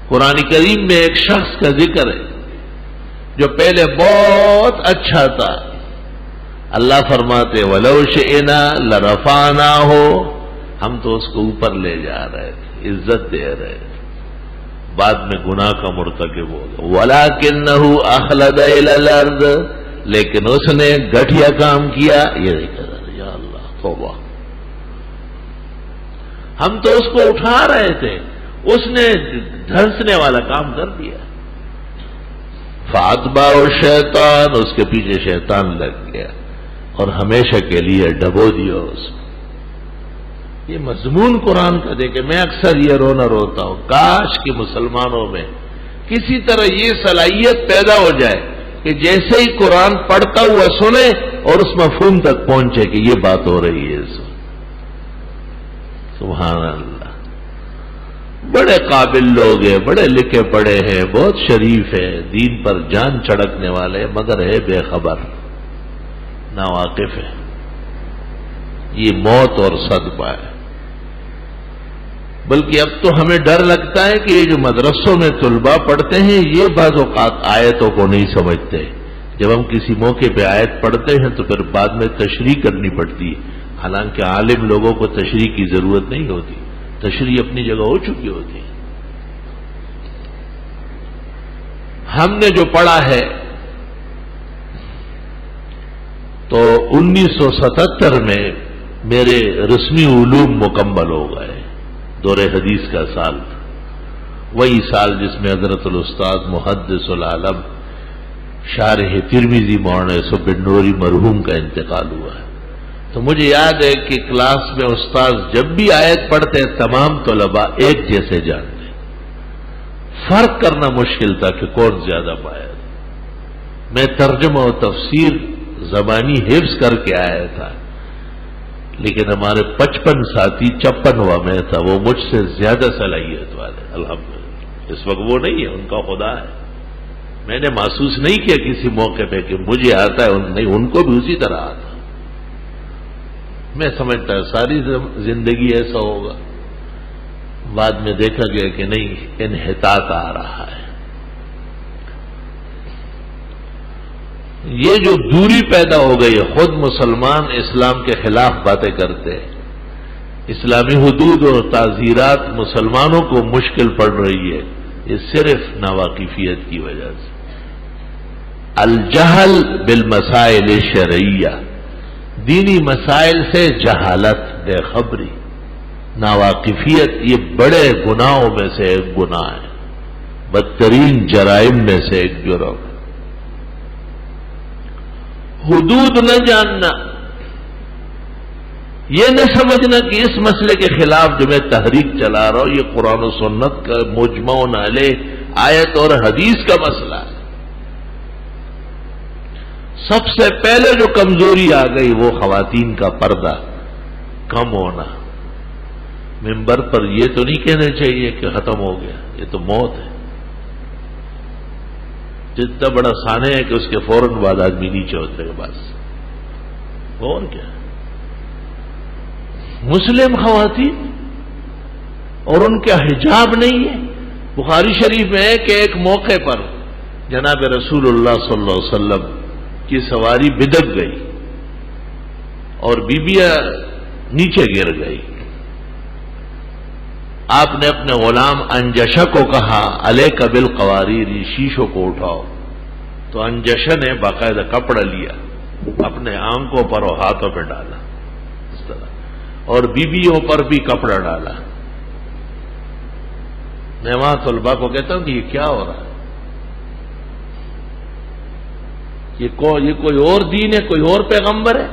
S1: قرآن کریم میں ایک شخص کا ذکر ہے جو پہلے بہت اچھا تھا. اللہ فرماتے وَلَوْ شِئْنَا لَرَفَعْنَاهُ، ہم تو اس کو اوپر لے جا رہے تھے، عزت دے رہے تھے، بعد میں گناہ کا مرتکب ہو گیا. وَلَكِنَّهُ أَخْلَدَ إِلَى الْأَرْضِ، لیکن اس نے گٹھیا کام کیا. یہ دیکھا یا اللہ توبہ، ہم تو اس کو اٹھا رہے تھے، اس نے دھنسنے والا کام کر دیا. فَأَتْبَعَهُ الشَّيْطَانُ، اس کے پیچھے شیطان لگ گیا اور ہمیشہ کے لیے ڈبو دیا اس کو. یہ مضمون قرآن کا دیکھے میں اکثر یہ روتا ہوں، کاش کہ مسلمانوں میں کسی طرح یہ صلاحیت پیدا ہو جائے کہ جیسے ہی قرآن پڑھتا ہوا سنے اور اس مفہوم تک پہنچے کہ یہ بات ہو رہی ہے. سبحان اللہ. بڑے قابل لوگ ہیں، بڑے لکھے پڑھے ہیں، بہت شریف ہے، دین پر جان چڑکنے والے، مگر ہے بے خبر، ناواقف ہے. یہ موت اور صدمہ ہے. بلکہ اب تو ہمیں ڈر لگتا ہے کہ یہ جو مدرسوں میں طلباء پڑھتے ہیں یہ بعض اوقات آیتوں کو نہیں سمجھتے. جب ہم کسی موقع پہ آیت پڑھتے ہیں تو پھر بعد میں تشریح کرنی پڑتی ہے، حالانکہ عالم لوگوں کو تشریح کی ضرورت نہیں ہوتی، تشریح اپنی جگہ ہو چکی ہوتی ہے. ہم نے جو پڑھا ہے تو 1977 میں میرے رسمی علوم مکمل ہو گئے. دور حدیث کا سال تھا، وہی سال جس میں حضرت الاستاذ محدث العالم شارح ترمذی مولانا یوسف بن نوری مرحوم کا انتقال ہوا ہے. تو مجھے یاد ہے کہ کلاس میں استاذ جب بھی آیت پڑھتے تمام طلباء ایک جیسے جانتے، فرق کرنا مشکل تھا کہ کون زیادہ پایا. میں ترجمہ و تفسیر زبانی حفظ کر کے آیا تھا، لیکن ہمارے 55 ساتھی 56واں میں تھا، وہ مجھ سے زیادہ صلاحیت والے الحمدللہ. اس وقت وہ نہیں ہے، ان کا خدا ہے. میں نے محسوس نہیں کیا کسی موقع پہ کہ مجھے آتا ہے، نہیں، ان کو بھی اسی طرح آتا. میں سمجھتا ہے ساری زندگی ایسا ہوگا. بعد میں دیکھا گیا کہ نہیں، انحطاط آ رہا ہے. یہ جو دوری پیدا ہو گئی ہے، خود مسلمان اسلام کے خلاف باتیں کرتے ہیں، اسلامی حدود اور تعزیرات مسلمانوں کو مشکل پڑ رہی ہے، یہ صرف ناواقفیت کی وجہ سے. الجہل بالمسائل الشرعیہ، دینی مسائل سے جہالت، بے خبری، ناواقفیت، یہ بڑے گناہوں میں سے ایک گناہ ہے، بدترین جرائم میں سے ایک جرم. حدود نہ جاننا، یہ نہ سمجھنا کہ اس مسئلے کے خلاف جو میں تحریک چلا رہا ہوں یہ قرآن و سنت کا مجمع علیہ آیت اور حدیث کا مسئلہ ہے. سب سے پہلے جو کمزوری آ گئی وہ خواتین کا پردہ کم ہونا. ممبر پر یہ تو نہیں کہنا چاہیے کہ ختم ہو گیا، یہ تو موت ہے. جتنا بڑا سانے ہے کہ اس کے فوراً بعد آدمی نیچے ہوتے ہیں، بس اور کیا. مسلم خواتین اور ان کا حجاب نہیں ہے. بخاری شریف میں ہے کہ ایک موقع پر جناب رسول اللہ صلی اللہ علیہ وسلم کی سواری بدک گئی اور بیبیاں نیچے گر گئی. آپ نے اپنے غلام انجشہ کو کہا علیک بالقواریر، شیشوں کو اٹھاؤ. تو انجشہ نے باقاعدہ کپڑا لیا، اپنے آنکھوں پر اور ہاتھوں پہ ڈالا اس طرح، اور بیویوں پر بھی کپڑا ڈالا. میں وہاں طلباء کو کہتا ہوں کہ یہ کیا ہو رہا ہے، یہ کوئی اور دین ہے، کوئی اور پیغمبر ہے؟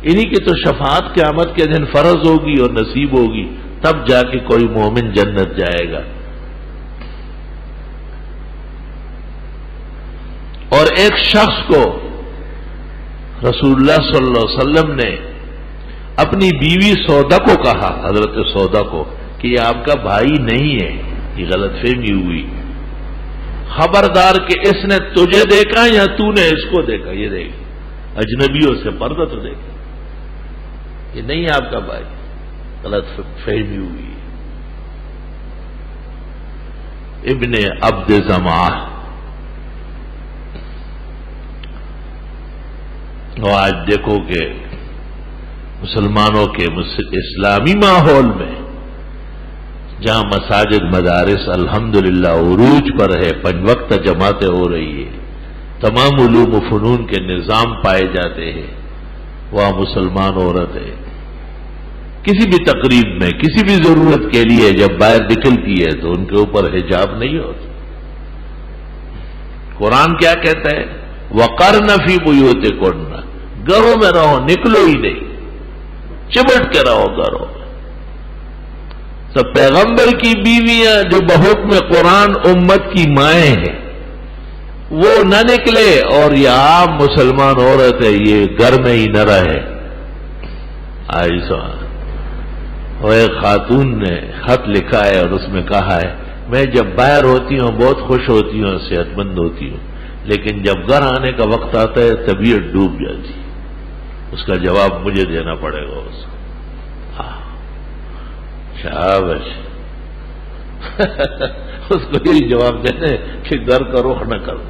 S1: انہی کی تو شفاعت قیامت کے دن فرض ہوگی اور نصیب ہوگی، تب جا کے کوئی مومن جنت جائے گا۔ اور ایک شخص کو رسول اللہ صلی اللہ علیہ وسلم نے اپنی بیوی سودا کو کہا، حضرت سودا کو، کہ یہ آپ کا بھائی نہیں ہے، یہ غلط فہمی ہوئی، خبردار کہ اس نے تجھے دیکھا یا تو نے اس کو دیکھا، یہ دیکھ اجنبیوں سے پردہ تو دیکھا، یہ نہیں ہے آپ کا بھائی، غلط فہمی ہوئی۔ ابن عبد زماہ، اور آج دیکھو کہ مسلمانوں کے اسلامی ماحول میں جہاں مساجد مدارس الحمدللہ عروج پر ہے، 5 وقت جماعتیں ہو رہی ہے، تمام علوم و فنون کے نظام پائے جاتے ہیں، وہاں مسلمان عورتیں کسی بھی تقریب میں کسی بھی ضرورت کے لیے جب باہر نکلتی ہے تو ان کے اوپر حجاب نہیں ہوتا۔ قرآن کیا کہتا ہے؟ وَقَرْنَ فِي بُيُوتِكُنَّ، گھروں میں رہو، نکلو ہی نہیں، چمٹ کے رہو گھروں میں۔ تو پیغمبر کی بیویاں جو بحکم قرآن امت کی مائیں ہیں وہ نہ نکلے، اور یہ عام مسلمان عورت ہے یہ گھر میں ہی نہ رہے۔ اور ایک خاتون نے خط لکھا ہے اور اس میں کہا ہے، میں جب باہر ہوتی ہوں بہت خوش ہوتی ہوں، صحت مند ہوتی ہوں، لیکن جب گھر آنے کا وقت آتا ہے طبیعت ڈوب جاتی، اس کا جواب مجھے دینا پڑے گا اس کو۔ شاباش اس کو یہی جواب دینے کہ گھر کا رخ نہ کرو۔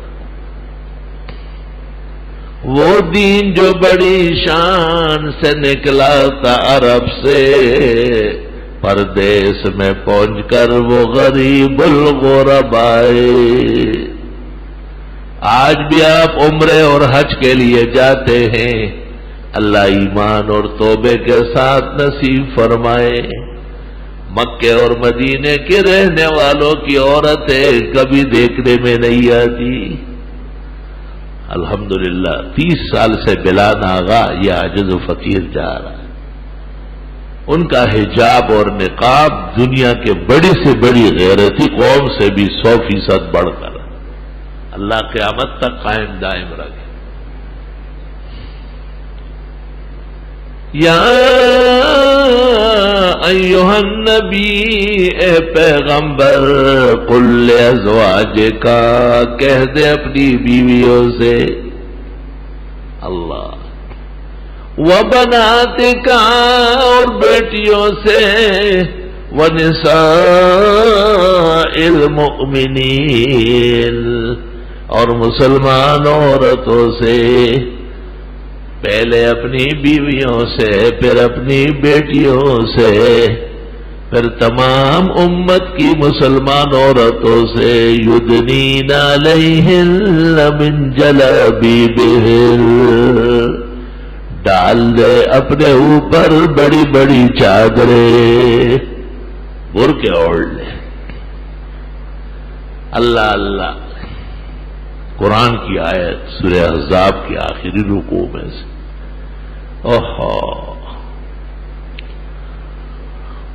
S1: وہ دین جو بڑی شان سے نکلا تھا عرب سے، پردیس میں پہنچ کر وہ غریب الغرب آئے۔ آج بھی آپ عمرے اور حج کے لیے جاتے ہیں، اللہ ایمان اور توبے کے ساتھ نصیب فرمائے۔ مکے اور مدینے کے رہنے والوں کی عورتیں کبھی دیکھنے میں نہیں آتی۔ الحمدللہ 30 سال سے بلا ناغا یہ عاجز و فقیر جا رہا ہے، ان کا حجاب اور نقاب دنیا کے بڑی سے بڑی غیرتی قوم سے بھی 100% بڑھ کر اللہ قیامت تک قائم دائم رکھے۔ یا ایھا النبی، اے پیغمبر، قل لازواجک، کہہ دے اپنی بیویوں سے، اللہ، وبناتک، اور بیٹیوں سے، ونساء المؤمنین، اور مسلمان عورتوں سے، پہلے اپنی بیویوں سے، پھر اپنی بیٹیوں سے، پھر تمام امت کی مسلمان عورتوں سے، یدنین علیہن من جلابیبہن، ڈال دے اپنے اوپر بڑی بڑی چادریں، برقع اوڑھ لے۔ اللہ اللہ، قرآن کی آیت سورہ احزاب کی آخری رکوع میں سے۔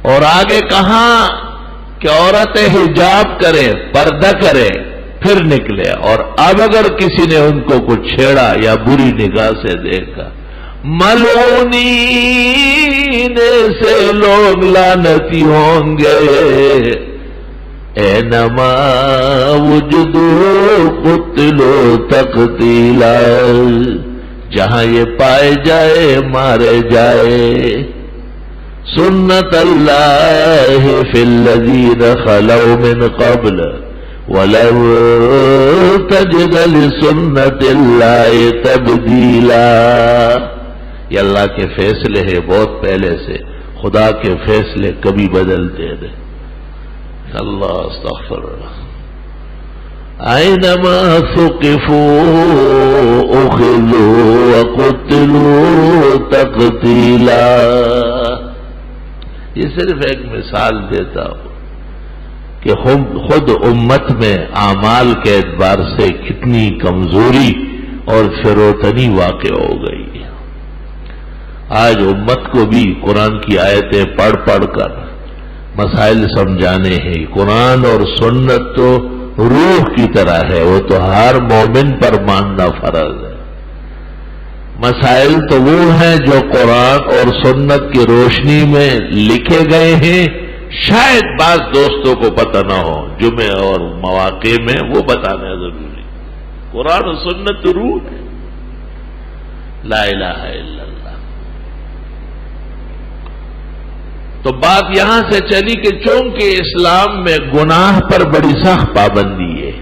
S1: اور آگے کہاں کہ عورتیں حجاب کریں، پردہ کریں، پھر نکلے، اور اب اگر کسی نے ان کو کچھ چھیڑا یا بری نگاہ سے دیکھا، ملعونین سے لوگ لعنتی ہوں گے، اینما وجدوا قتلوا تقتیلا، جہاں یہ پائے جائے مارے جائے۔ سنت اللہ فی الذین خلوا من قبل ولن تجد لسنت اللہ تبدیلا، یہ اللہ کے فیصلے ہیں بہت پہلے سے، خدا کے فیصلے کبھی بدلتے نہیں۔ اللہ استغفر اللہ۔ اینما ثقفوا اخذوا وقتلوا تقتیلا، یہ صرف ایک مثال دیتا ہوں کہ خود امت میں اعمال کے اعتبار سے کتنی کمزوری اور فروتنی واقع ہو گئی. آج امت کو بھی قرآن کی آیتیں پڑھ پڑھ کر مسائل سمجھانے ہیں. قرآن اور سنت تو روح کی طرح ہے، وہ تو ہر مومن پر ماننا فرض ہے. مسائل تو وہ ہیں جو قرآن اور سنت کی روشنی میں لکھے گئے ہیں، شاید بعض دوستوں کو پتہ نہ ہو، جمعے اور مواقع میں وہ بتانا ضروری. قرآن اور سنت تو روح ہے. لا الہ الا اللہ. تو بات یہاں سے چلی کہ چونکہ اسلام میں گناہ پر بڑی سخت پابندی ہے،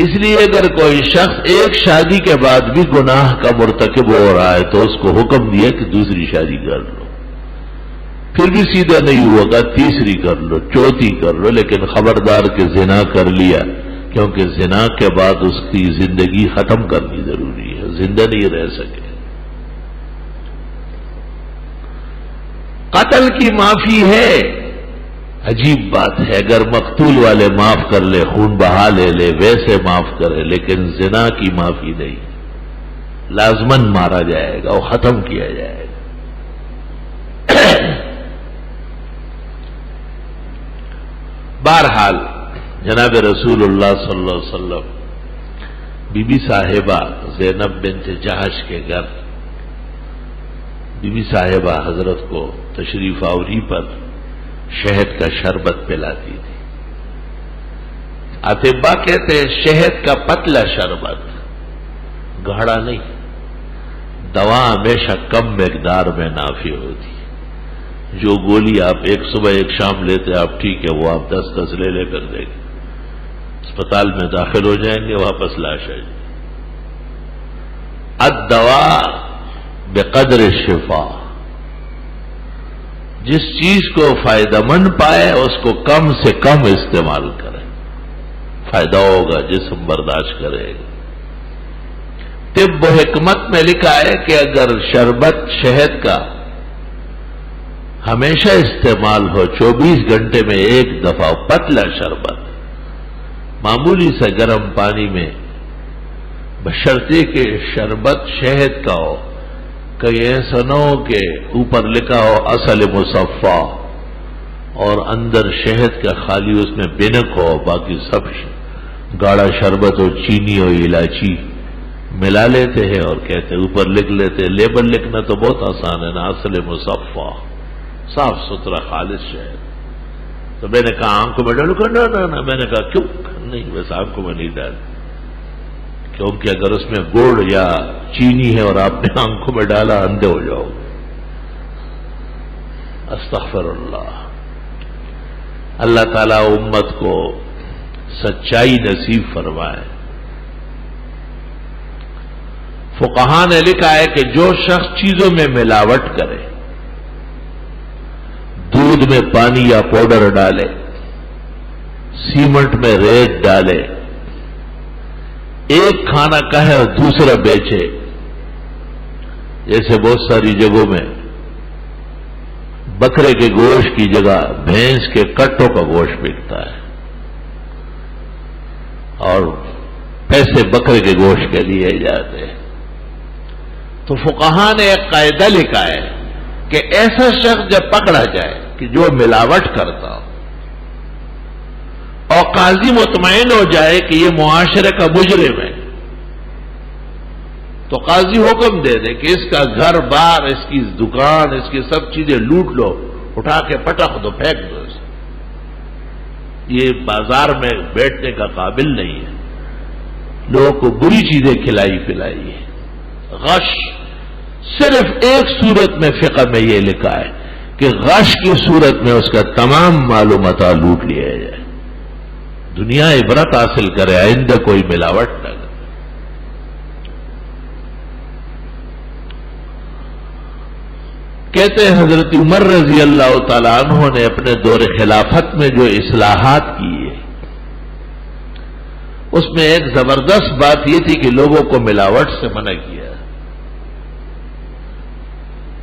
S1: اس لیے اگر کوئی شخص ایک شادی کے بعد بھی گناہ کا مرتکب ہو رہا ہے تو اس کو حکم دیا کہ دوسری شادی کر لو. پھر بھی سیدھا نہیں ہوگا، تیسری کر لو، چوتھی کر لو، لیکن خبردار کہ زنا کر لیا، کیونکہ زنا کے بعد اس کی زندگی ختم کرنی ضروری ہے، زندہ نہیں رہ سکے. قتل کی معافی ہے، عجیب بات ہے، اگر مقتول والے معاف کر لے، خون بہا لے ویسے معاف کرے، لیکن زنا کی معافی نہیں. لازماً مارا جائے گا اور ختم کیا جائے گا. بہرحال جناب رسول اللہ صلی اللہ علیہ وسلم بی بی صاحبہ زینب بنت جہش کے گھر بی بی صاحبہ حضرت کو تشریف آوری پر شہد کا شربت پلاتی تھی. اطباء کہتے ہیں شہد کا پتلا شربت، گاڑھا نہیں. دوا ہمیشہ کم مقدار میں نافع ہوتی. جو گولی آپ ایک صبح ایک شام لیتے آپ ٹھیک ہے، وہ آپ 10 لے کر دیں گے، اسپتال میں داخل ہو جائیں گے، واپس لاش آئے گی. الدوا بقدر الشفا، جس چیز کو فائدہ مند پائے اس کو کم سے کم استعمال کریں، فائدہ ہوگا، جسم برداشت کرے گا. طب و حکمت میں لکھا ہے کہ اگر شربت شہد کا ہمیشہ استعمال ہو، 24 گھنٹے میں ایک دفعہ پتلا شربت معمولی سے گرم پانی میں، بشرطے کہ شربت شہد کا ہو، کہیں ایسا نہ ہو کہ اوپر لکھا ہو اصل مصفا اور اندر شہد کا خالی اس میں بنک ہو، باقی سب گاڑھا شربت اور چینی اور الائچی ملا لیتے ہیں اور کہتے اوپر لکھ لیتے. لیبل لکھنا تو بہت آسان ہے نا، اصل مصفا، صاف ستھرا خالص شہد. تو میں نے کہا آنکھوں میں ڈالو، نہ میں نے کہا کیوں نہیں، بس آنکھوں میں نہیں ڈال، کیونکہ اگر اس میں گڑ یا چینی ہے اور آپ نے آنکھوں میں ڈالا اندھے ہو جاؤ. استغفر اللہ. اللہ تعالیٰ امت کو سچائی نصیب فرمائے. فقہاء نے لکھا ہے کہ جو شخص چیزوں میں ملاوٹ کرے، دودھ میں پانی یا پاؤڈر ڈالے، سیمنٹ میں ریت ڈالے، ایک کھانا کہے اور دوسرا بیچے، جیسے بہت ساری جگہوں میں بکرے کے گوشت کی جگہ بھینس کے کٹوں کا گوشت بکتا ہے اور پیسے بکرے کے گوشت کے لیے جاتے ہیں. تو فقہاء نے ایک قاعدہ لکھا ہے کہ ایسا شخص جب پکڑا جائے کہ جو ملاوٹ کرتا ہو اور قاضی مطمئن ہو جائے کہ یہ معاشرے کا مجرم ہے، تو قاضی حکم دے دے کہ اس کا گھر بار، اس کی دکان، اس کی سب چیزیں لوٹ لو، اٹھا کے پٹخ دو، پھینک دو اسے. یہ بازار میں بیٹھنے کا قابل نہیں ہے. لوگوں کو بری چیزیں کھلائی پلائی ہے. غش صرف ایک صورت میں فقہ میں یہ لکھا ہے کہ غش کی صورت میں اس کا تمام معلومات لوٹ لیا جائے. دنیا عبرت حاصل کرے، آئندہ کوئی ملاوٹ نہ کرے. کہتے ہیں حضرت عمر رضی اللہ تعالیٰ عنہ نے اپنے دور خلافت میں جو اصلاحات کی ہے اس میں ایک زبردست بات یہ تھی کہ لوگوں کو ملاوٹ سے منع کیا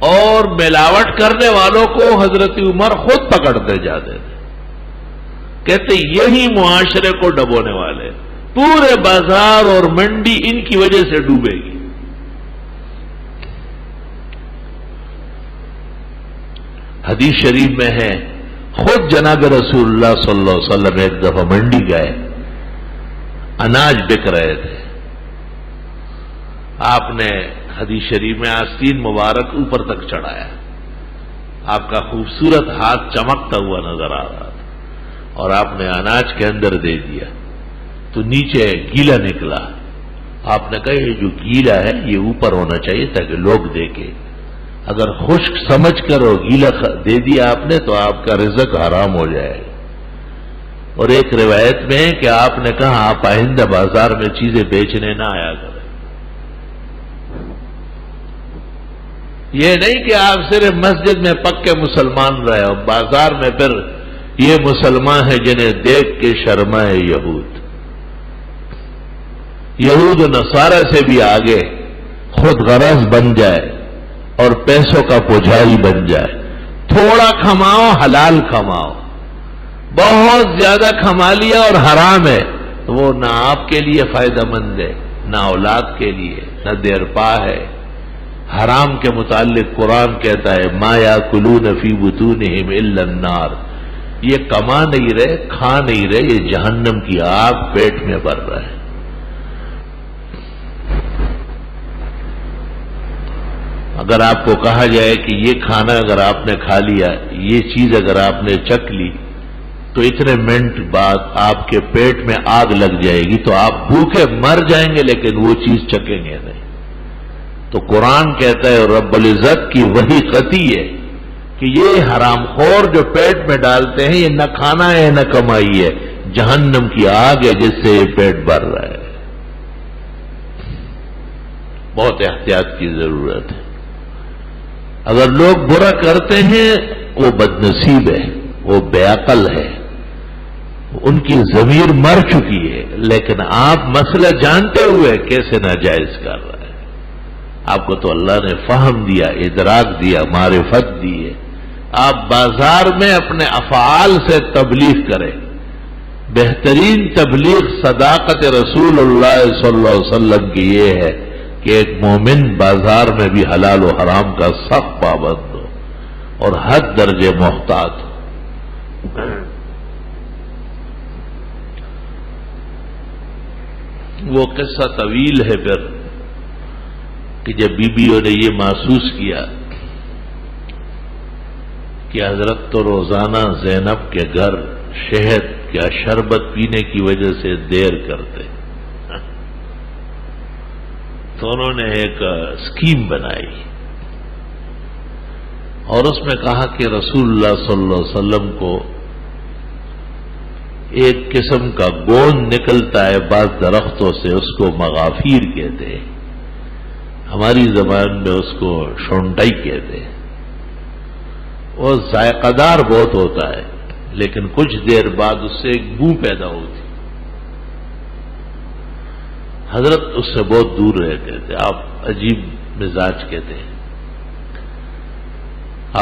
S1: اور ملاوٹ کرنے والوں کو حضرت عمر خود پکڑتے جاتے تھے. کہتے یہی معاشرے کو ڈبونے والے، پورے بازار اور منڈی ان کی وجہ سے ڈوبے گی۔ حدیث شریف میں ہے، خود جناب رسول اللہ صلی اللہ علیہ وسلم ایک دفعہ منڈی گئے، اناج بک رہے تھے، آپ نے حدیث شریف میں آستین مبارک اوپر تک چڑھایا، آپ کا خوبصورت ہاتھ چمکتا ہوا نظر آ رہا تھا، اور آپ نے اناج کے اندر دے دیا تو نیچے گیلا نکلا۔ آپ نے کہا یہ جو گیلا ہے یہ اوپر ہونا چاہیے تاکہ لوگ دیکھیں، اگر خشک سمجھ کر اور گیلا دے دیا آپ نے تو آپ کا رزق حرام ہو جائے گا۔ اور ایک روایت میں ہے کہ آپ نے کہا آپ آئندہ بازار میں چیزیں بیچنے نہ آیا کریں۔ یہ نہیں کہ آپ صرف مسجد میں پکے مسلمان رہے ہو، بازار میں پھر یہ مسلمان ہیں جنہیں دیکھ کے شرمائے یہود، یہود و نصارہ سے بھی آگے خود غرض بن جائے اور پیسوں کا پجاری بن جائے۔ تھوڑا کھماؤ حلال کھماؤ، بہت زیادہ کھما لیا اور حرام ہے تو وہ نہ آپ کے لیے فائدہ مند ہے، نہ اولاد کے لیے، نہ دیرپا ہے۔ حرام کے متعلق قرآن کہتا ہے ما یاکلون فی بطونہم الا النار، یہ کما نہیں رہے، کھا نہیں رہے، یہ جہنم کی آگ پیٹ میں بھر رہا ہے۔ اگر آپ کو کہا جائے کہ یہ کھانا اگر آپ نے کھا لیا، یہ چیز اگر آپ نے چکھ لی تو اتنے منٹ بعد آپ کے پیٹ میں آگ لگ جائے گی تو آپ بھوکے مر جائیں گے لیکن وہ چیز چکھیں گے نہیں۔ تو قرآن کہتا ہے رب العزت کی وہی قطعی ہے کہ یہ حرام خور جو پیٹ میں ڈالتے ہیں یہ نہ کھانا ہے نہ کمائی ہے، جہنم کی آگ ہے جس سے یہ پیٹ بھر رہا ہے۔ بہت احتیاط کی ضرورت ہے۔ اگر لوگ برا کرتے ہیں وہ بدنصیب ہے، وہ بے عقل ہے، ان کی ضمیر مر چکی ہے، لیکن آپ مسئلہ جانتے ہوئے کیسے ناجائز کر رہے ہیں؟ آپ کو تو اللہ نے فہم دیا، ادراک دیا، معرفت دی ہے۔ آپ بازار میں اپنے افعال سے تبلیغ کریں۔ بہترین تبلیغ صداقت رسول اللہ صلی اللہ علیہ وسلم کی یہ ہے کہ ایک مومن بازار میں بھی حلال و حرام کا سخت پابند ہو اور حد درجے محتاط ہو۔ وہ قصہ طویل ہے پھر کہ جب بیویوں نے یہ محسوس کیا کہ حضرت تو روزانہ زینب کے گھر شہد یا شربت پینے کی وجہ سے دیر کرتے، تو انہوں نے ایک اسکیم بنائی اور اس میں کہا کہ رسول اللہ صلی اللہ علیہ وسلم کو ایک قسم کا گوند نکلتا ہے بعض درختوں سے، اس کو مغافیر کہتے ہیں، ہماری زبان میں اس کو شونڈائی کہتے ہیں۔ وہ ذائقہ دار بہت ہوتا ہے لیکن کچھ دیر بعد اس سے ایک بو پیدا ہوتی، حضرت اس سے بہت دور رہتے تھے، آپ عجیب مزاج کہتے ہیں،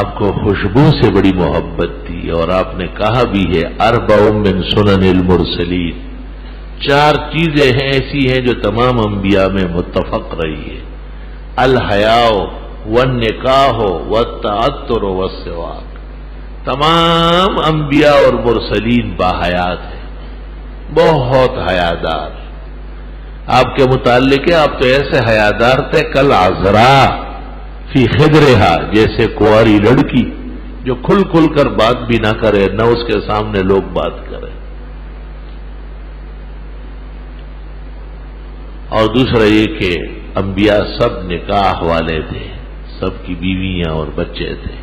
S1: آپ کو خوشبو سے بڑی محبت تھی، اور آپ نے کہا بھی ہے اربع من سنن المرسلین، 4 چیزیں ہیں ایسی ہیں جو تمام انبیاء میں متفق رہی ہے، الحیاء والنکاح والتعطر والسواک، تمام انبیاء اور مرسلین باحیات ہیں، بہت حیادار۔ آپ کے متعلق ہے آپ تو ایسے حیادار تھے کل عذراء فی خدرہا، جیسے کنواری لڑکی جو کھل کھل کر بات بھی نہ کرے، نہ اس کے سامنے لوگ بات کریں۔ اور دوسرا یہ کہ انبیاء سب نکاح والے تھے، سب کی بیویاں اور بچے تھے۔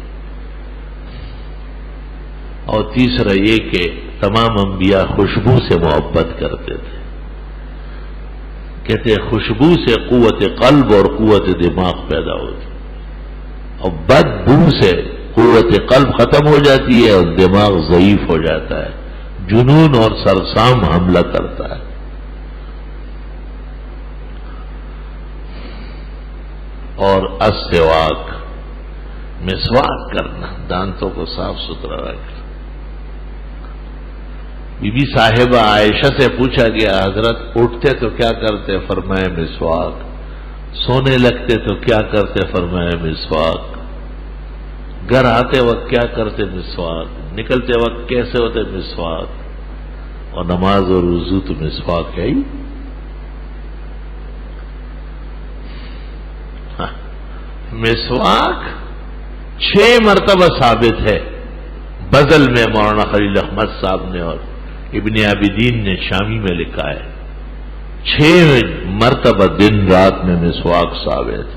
S1: اور تیسرا یہ کہ تمام انبیاء خوشبو سے محبت کرتے تھے، کہتے خوشبو سے قوت قلب اور قوت دماغ پیدا ہوتی، اور بدبو سے قوت قلب ختم ہو جاتی ہے اور دماغ ضعیف ہو جاتا ہے، جنون اور سرسام حملہ کرتا ہے۔ اور السواک، مسواک کرنا، دانتوں کو صاف ستھرا رکھنا۔ بی بی صاحبہ عائشہ سے پوچھا گیا حضرت اٹھتے تو کیا کرتے؟ فرمایا مسواک. سونے لگتے تو کیا کرتے؟ فرمایا مسواک. گھر آتے وقت کیا کرتے؟ مسواک. نکلتے وقت کیسے ہوتے؟ مسواک. اور نماز اور وضو تو مسواک ہے ہی. مسواک 6 مرتبہ ثابت ہے بذل میں. مولانا خلیل احمد صاحب نے اور ابن عابدین نے شامی میں لکھا ہے 6 مرتبہ دن رات میں مسواک ثابت.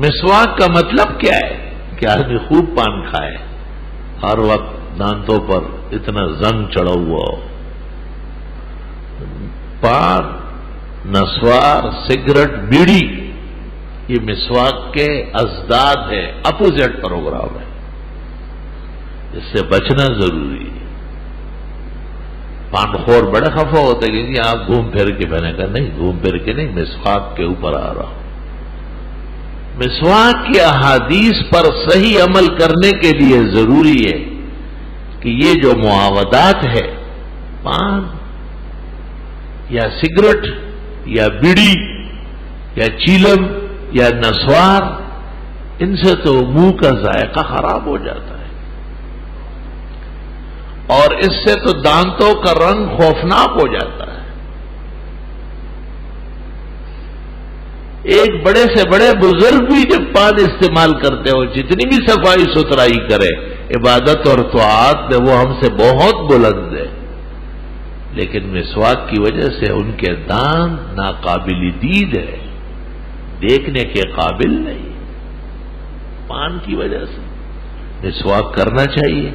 S1: مسواک کا مطلب کیا ہے؟ کہ آدمی خوب پان کھائے، ہر وقت دانتوں پر اتنا زنگ چڑھا ہوا ہو. پان، نسوار، سگریٹ، بیڑی یہ مسواک کے ازداد ہے، اپوزٹ پروگرام ہے. اس سے بچنا ضروری ہے. پان خور بڑے خفا ہوتے کہ جی آپ گھوم پھر کے، میں نے کہا نہیں گھوم پھر کے نہیں، مسواک کے اوپر آ رہا ہوں. مسواک کی احادیث پر صحیح عمل کرنے کے لیے ضروری ہے کہ یہ جو معاودات ہے، پان یا سگریٹ یا بیڑی یا چیلم یا نسوار، ان سے تو منہ کا ذائقہ خراب ہو جاتا ہے اور اس سے تو دانتوں کا رنگ خوفناک ہو جاتا ہے. ایک بڑے سے بڑے بزرگ بھی جب پان استعمال کرتے ہو، جتنی بھی صفائی ستھرائی کرے، عبادت اور طاعات میں وہ ہم سے بہت بلند ہے، لیکن مسواک کی وجہ سے ان کے دانت ناقابل دید ہے، دیکھنے کے قابل نہیں. پان کی وجہ سے مسواک کرنا چاہیے.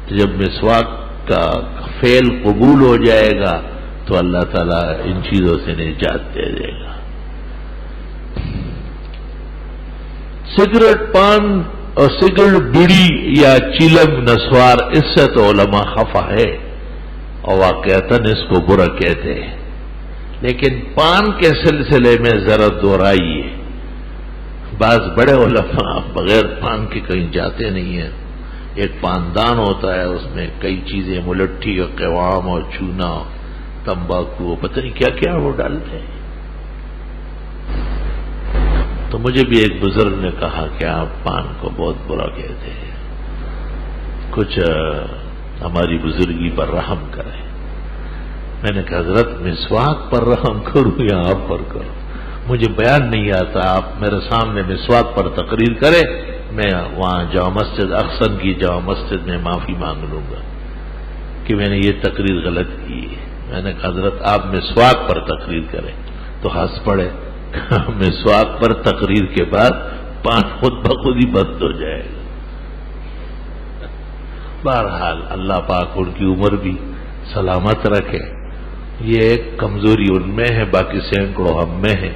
S1: تو جب مسواک کا فعل قبول ہو جائے گا تو اللہ تعالیٰ ان چیزوں سے نجات دے دے گا. سگریٹ، پان اور سگریٹ، بیڑی یا چیلم، نسوار، اس سے تو علماء خفا ہے اور واقعتاً اس کو برا کہتے ہیں. لیکن پان کے سلسلے میں ذرا دورائی ہے. بعض بڑے علماء بغیر پان کے کہیں جاتے نہیں ہیں. ایک پاندان ہوتا ہے، اس میں کئی چیزیں، ملٹھی اور قوام اور چونا، تمباکو، پتہ نہیں کیا کیا وہ ڈالتے ہیں. تو مجھے بھی ایک بزرگ نے کہا کہ آپ پان کو بہت برا کہتے ہیں، کچھ ہماری بزرگی پر رحم کریں. میں نے کہا حضرت مسواک پر رحم کروں یا آپ پر کروں؟ مجھے بیان نہیں آتا. آپ میرے سامنے مسواک پر تقریر کریں، میں وہاں جامع مسجد احسن کی جامع مسجد میں معافی مانگ لوں گا کہ میں نے یہ تقریر غلط کی. میں نے کہا حضرت آپ مسواک پر تقریر کریں. تو ہنس پڑے. مسواک پر تقریر کے بعد پان خود بخود ہی بند ہو جائے گا. بہرحال اللہ پاک ان کی عمر بھی سلامت رکھے. یہ ایک کمزوری ان میں ہے، باقی سینکڑوں ہم میں ہے.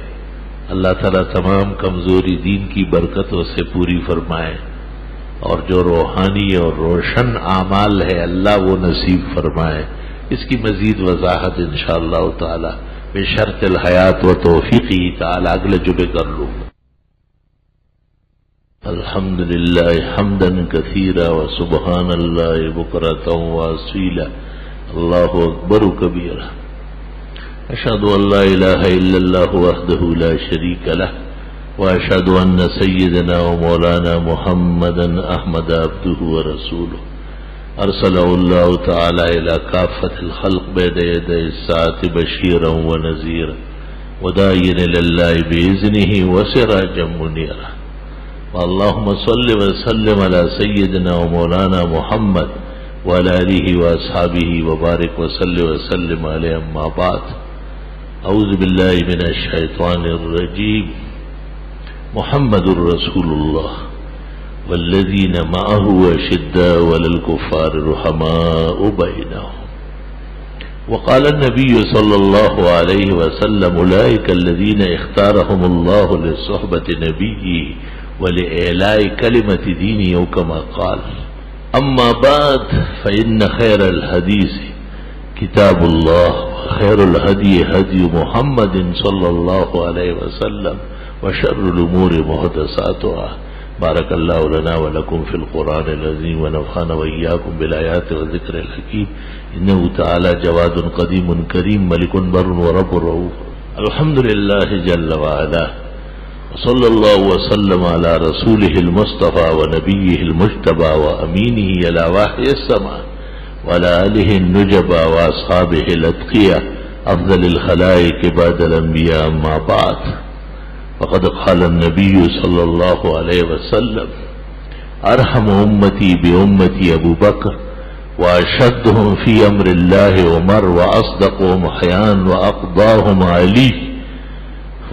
S1: اللہ تعالیٰ تمام کمزوری دین کی برکتوں سے پوری فرمائے، اور جو روحانی اور روشن اعمال ہے اللہ وہ نصیب فرمائے. اس کی مزید وضاحت انشاءاللہ تعالی بشرط الحیات و توفیقی تعالی اگلے جمعے کر لوں. الحمدللہ حمدا کثیرا وسبحان اللہ بکرۃ واصیلا. اللہ اکبر کبیرا. اشہد ان لا الہ الا اللہ وحدہ لا شریک لہ واشہد ان سیدنا و مولانا محمدا احمد عبدہ ورسولہ. ارسلہ اللہ تعالی الى کافۃ الخلق بین یدی الساعۃ بشیرا ونذیرا وداعیا الی اللہ باذنہ وسراجا منیرا. اللهم صل وسلم على سيدنا ومولانا محمد وعلى آله وأصحابه وبارك وسلم عليه. أما بعد، أعوذ بالله من الشيطان الرجيم. محمد رسول الله والذين معه أشداء على الكفار رحماء بينهم. وقال النبي صلى الله عليه وسلم أولئك الذين اختارهم الله لصحبة نبيه ولإعلاء كلمة دينه كما قال. أما بعد، فإن خير الحديث كتاب الله وخير الهدي هدي محمد صلى الله عليه وسلم وشر الأمور محدثاتها بارک اللہ لنا ولکم فی القرآن العظیم ونفعنا وإیاکم بالآیات والذکر الحکیم انہ تعالی جواد قدیم کریم ملک بر ورب رؤوف الحمد للہ جل وعلا وصلی اللہ وسلم علی رسولہ المصطفى ونبیہ المجتبى وامینہ علی وحی السماء وعلى آلہ النجبى واصحابہ الاتقیاء افضل الخلائق بعد الانبیاء اما بعد فقد قال النبی صلی اللہ علیہ وسلم ارحم امتی بامتی ابو بکر واشدهم في امر الله عمر واصدقهم حياء واقضاهم علی